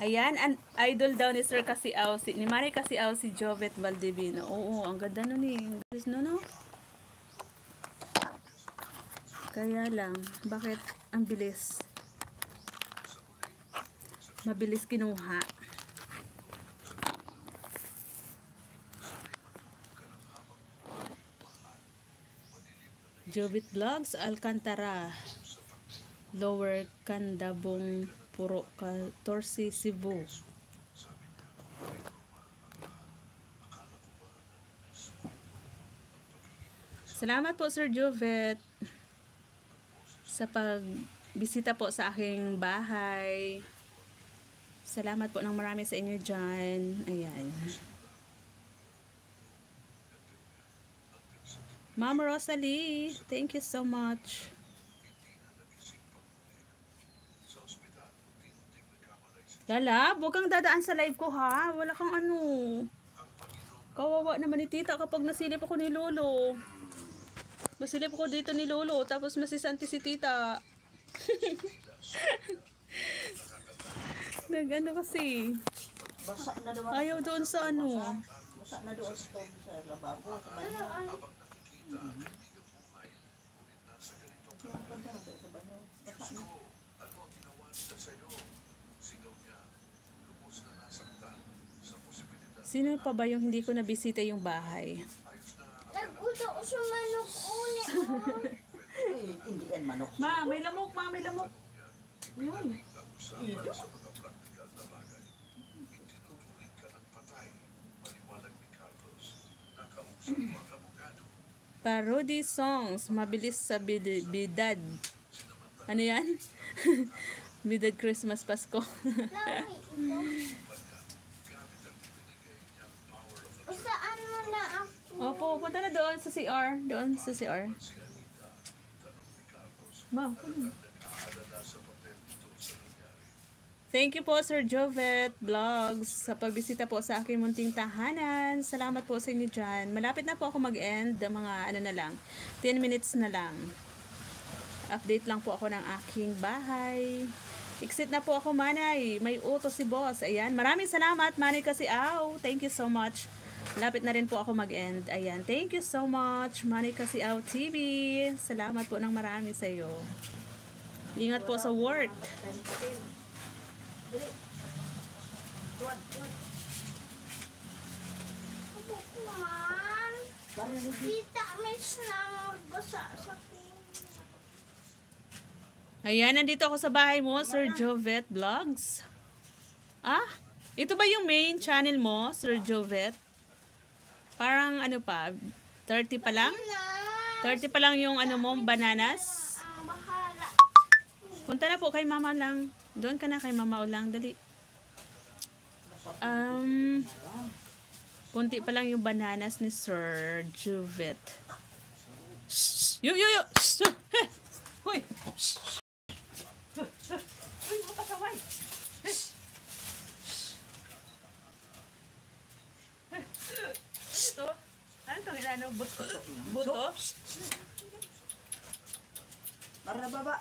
C: Ayan, idol daw ni Sir Kasiaw, ni Mari Kasiaw, si Jovet Valdivino. Oo, ang ganda nun eh. Ang galis no? Kaya lang, bakit ang bilis? Mabilis kinuha. Jovit Vlogs, Alcantara, Lower Candabong, Puro 14, Cebu. Salamat po Sir Jovet sa pagbisita po sa aking bahay. Salamat po ng marami sa inyo dyan. Ayan. Ma'am Rosalie, thank you so much. Lala, huwag kang dadaan sa live ko ha. Wala kang Kawawa naman ni tita kapag nasilip ako ni Lolo. Masilip ako dito ni Lolo, tapos masisanti si tita. Nagano kasi.
D: Basa na doon.
C: Ayaw doon sa
D: Basa na doon sa lababo. Sa banyo.
C: Sino pa ba yung hindi ko nabisita yung bahay?
A: Nag-uto ko sa manok uli.
D: Hindi yan manok.
C: Ma, may lamok, ma, may lamok. Yun. Parody songs, mabilis sa bidad. Ano yan? Bidad Christmas, Pasko.
A: Saan mo na ako?
C: Opo, punta na doon sa CR. Doon sa CR. Ma, thank you po Sir Jovet Vlogs sa pagbisita po sa aking munting tahanan. Salamat po sa inyo dyan. Malapit na po ako mag-end. Mga na lang. 10 minutes na lang. Update lang po ako ng aking bahay. Exit na po ako, Manay. May utos si boss. Ayan. Maraming salamat, Manay Kasiaw. Thank you so much. Malapit na rin po ako mag-end. Ayan. Thank you so much, Manay Kasiaw TV. Salamat po ng marami sa iyo. Ingat po sa work.
A: Man, kita miss na magbasa sa
C: Ayan, nandito ako sa bahay mo, Sir Jovet Vlogs. Ah, ito ba yung main channel mo, Sir Jovet? Parang lang, ano pa, 30 pa lang? 30 pa lang yung ano mo, bananas?
A: Bahala.
C: Punta na po kay mama lang. Doon ka na kay mama lang, dali. Kunti pa lang yung bananas ni Sir Juvet. Yo! Hoy! Hoy, mapasaway! Ito? Ano itong inano? Buto? Buto?
D: Tara na baba.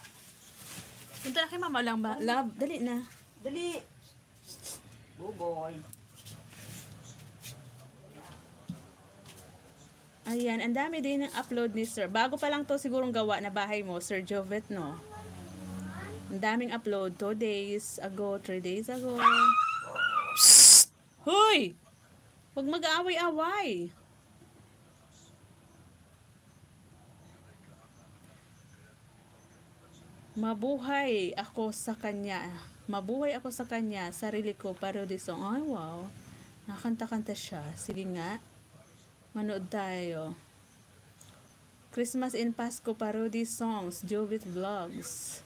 C: Punta na kay mama lang ba? Love, dali na.
D: Dali. Buboy.
C: Ayan, ang dami din ng upload ni Sir. Bago pa lang to sigurong gawa na bahay mo, Sir Jovet, no? Ang daming upload. 2 days ago, 3 days ago. Psst! Hoy! Huwag mag-aaway-away. Mabuhay ako sa kanya. Mabuhay ako sa kanya. Sarili ko, parody song. Ay, wow. Nakanta-kanta siya. Sige nga. Manood tayo. Christmas and Pasko parody songs. Jovit Vlogs.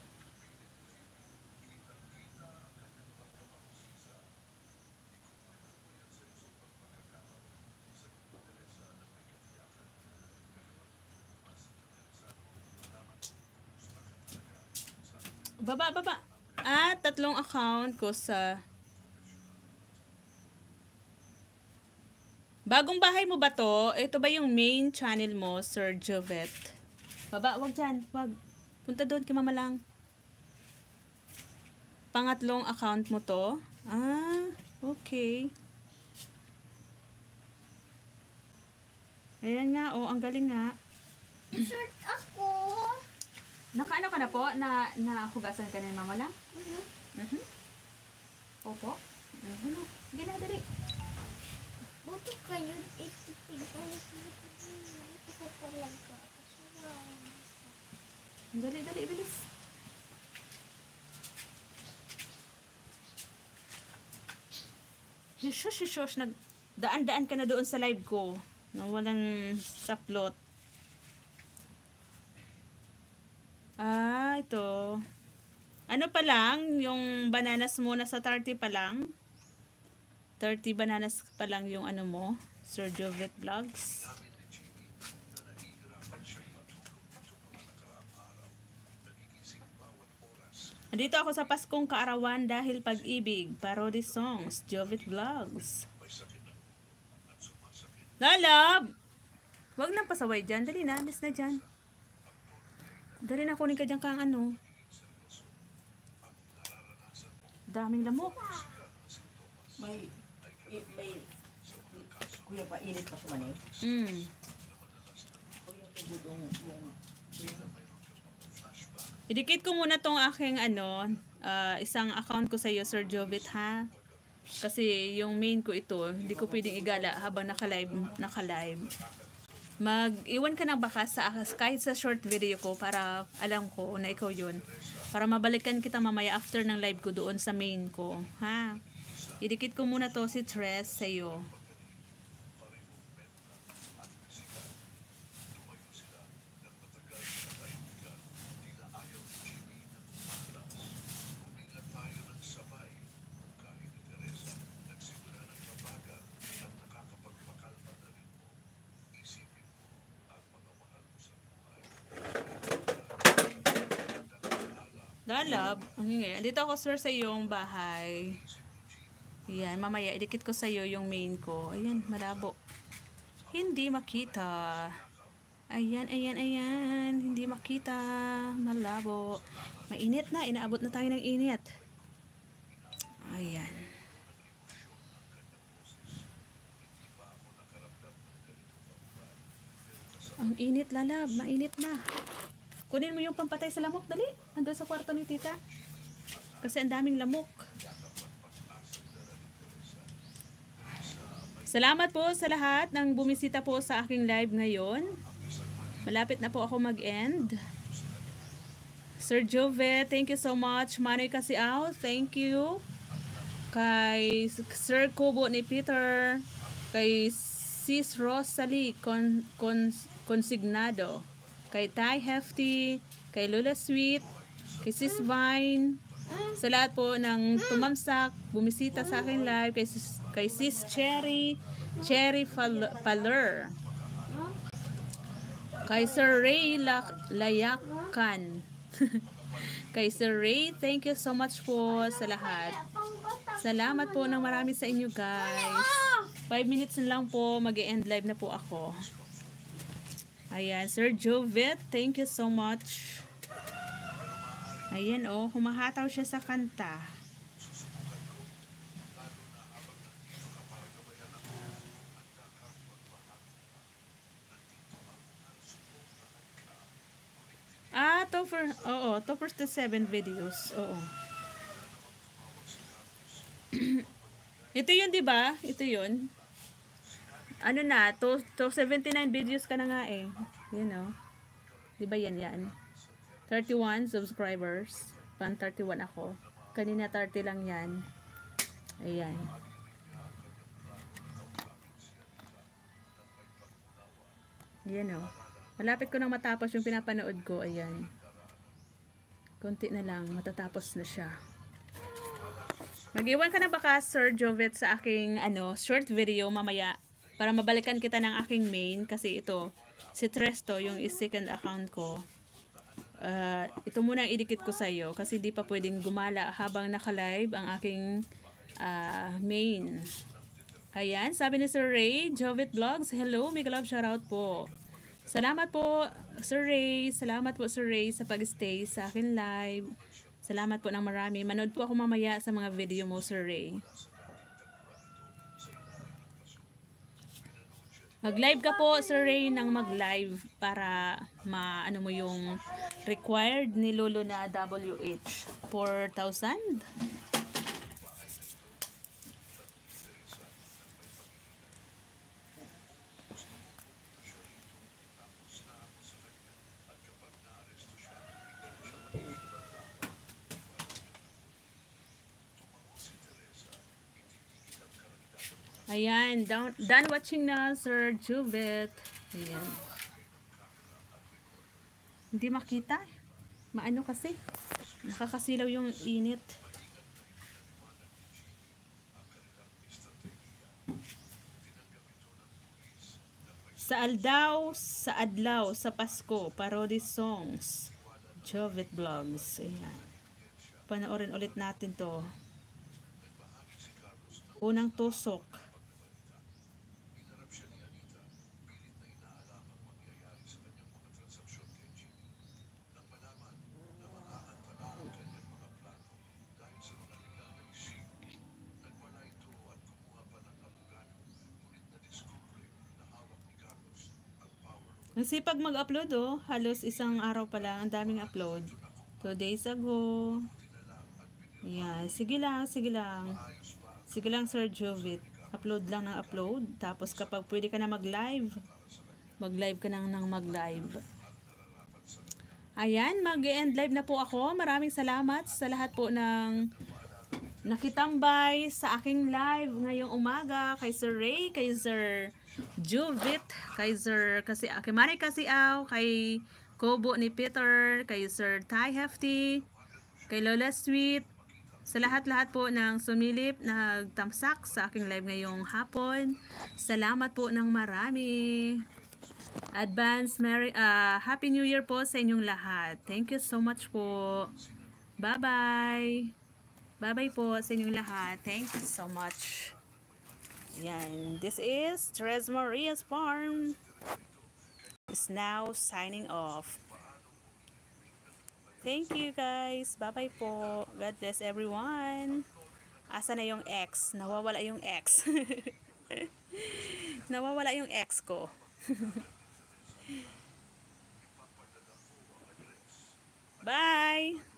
C: Baba. At 3 account ko sa... Bagong bahay mo ba to? Ito ba yung main channel mo, Sir Jovet? Baba, wag dyan. Wag. Punta doon kay mama lang. Pangatlong account mo to? Ah, okay. Ayan nga, oh, ang galing nga.
A: Shirt ako.
C: Nakaano ka na po? Nahugasan ka na ni mama lang? Opo. Sige na, dali.
A: Buto kayo. Isipin ko. Isa pa lang ko.
C: Dali, bilis. Shush. Daan-daan ka na doon sa live ko. Nang walang saplot. Ah, ito. Ano pa lang, yung bananas muna sa 30 pa lang. 30 bananas pa lang yung ano mo, Sir Jovet Vlogs. Andito ako sa Paskong Kaarawan dahil pag-ibig, parody songs, Jovet Vlogs. Lalab! Wag nang pasaway dyan. Dali na, alis na dyan. Dali na, kunin ka dyan kang ano. Daming lamok.
D: May kuya pa init pa kumanin.
C: Idikit ko muna tong aking ano, isang account ko sa iyo, Sir Jovet, ha? Kasi yung main ko ito, hindi ko pwedeng igala habang naka-live. Mag-iwan ka ng bakas sa kahit sa short video ko para alam ko na ikaw yun. Para mabalikan kita mamaya after ng live ko doon sa main ko, ha? Idikit ko muna to si Tres sa iyo. Lalab, ang ingay. Dito ako, sir, sa iyong bahay. Ayan, mamaya, idikit ko sa iyo yung main ko. Ayan, malabo. Hindi makita. Ayan. Hindi makita. Malabo. Mainit na. Inaabot na tayo ng init. Ayan. Ang init, lalab. Mainit na. Kunin mo yung pampatay sa lamok. Dali. Andun sa kwarto ni tita. Kasi ang daming lamok. Salamat po sa lahat ng bumisita po sa aking live ngayon. Malapit na po ako mag-end. Sir Jove, thank you so much. Manoy Kasiao, thank you. Kay Sir Kubo ni Peter. Kay Sis Rosalie Consignado, kay Ty Hefty, kay Lola Sweet, kay Sis Vine, sa lahat po ng tumamsak, bumisita sa aking live, kay Sis Cherry Faller, kay Sir Ray Layakan, kay Sir Ray, thank you so much po sa lahat. Salamat po ng marami sa inyo guys. 5 minutes na lang po, mag-e-end live na po ako. Ayan, Sir Jovet, thank you so much. Ayan oh, humahataw siya sa kanta. Top first to 7 videos. Oo. Ito yun, di ba? Ito yun. Ano na, to 79 videos ka na nga eh. You know. Di ba yan? 31 subscribers. Pan 31 ako. Kanina 30 lang yan. Ayan. Yan o. Malapit ko nang matapos yung pinapanood ko. Ayan. Konti na lang. Matatapos na siya. Mag-iwan ka na baka, Sir Jovet, sa aking short video mamaya para mabalikan kita ng aking main kasi ito, si Tresto, yung second account ko. Ito muna ang idikit ko sa iyo kasi di pa pwedeng gumala habang naka-live ang aking main. Ayan, sabi ni Sir Ray, Jovet Vlogs, hello, mega love shoutout po. Salamat po, Sir Ray. Salamat po, Sir Ray, sa pag-stay sa akin live. Salamat po ng marami. Manood po ako mamaya sa mga video mo, Sir Ray. Mag-live ka po, Sir Ray, nang mag-live para maano mo yung required ni Lolo na WH. 4,000? Ayan, done watching na, Sir Jovet. Ayan. Hindi makita. Maano kasi? Nakakasilaw yung init. Sa Adlaw, sa Pasko, parody songs. Jovet Vlogs. Ayan. Panoorin ulit natin to. Unang tusok. Ang sipag mag-upload oh. Halos isang araw pa lang. Ang daming upload. 2 days ago. Ayan. Sige lang, sige lang. Sige lang, Sir Jovet. Upload lang ng upload. Tapos kapag pwede ka na mag-live, mag-live ka nang mag-live. Ayan, mag-end live na po ako. Maraming salamat sa lahat po ng nakitambay sa aking live ngayong umaga. Kay Sir Ray, kay Sir Jovet, kay Mari Kasiaw, kay Kobo ni Peter, kay Sir Ty Hefty, kay Lola Sweet, sa lahat-lahat po ng sumilip, nagtamsak sa aking live ngayong hapon. Salamat po ng marami. Advance Happy New Year po sa inyong lahat. Thank you so much po. Bye-bye. Bye-bye po sa inyong lahat. Thank you so much. Yan. This is Tres Maria's Farm. Is now signing off. Thank you guys. Bye-bye po. God bless everyone. Asa na yung X? Nawawala yung X. Nawawala yung X ko. Bye!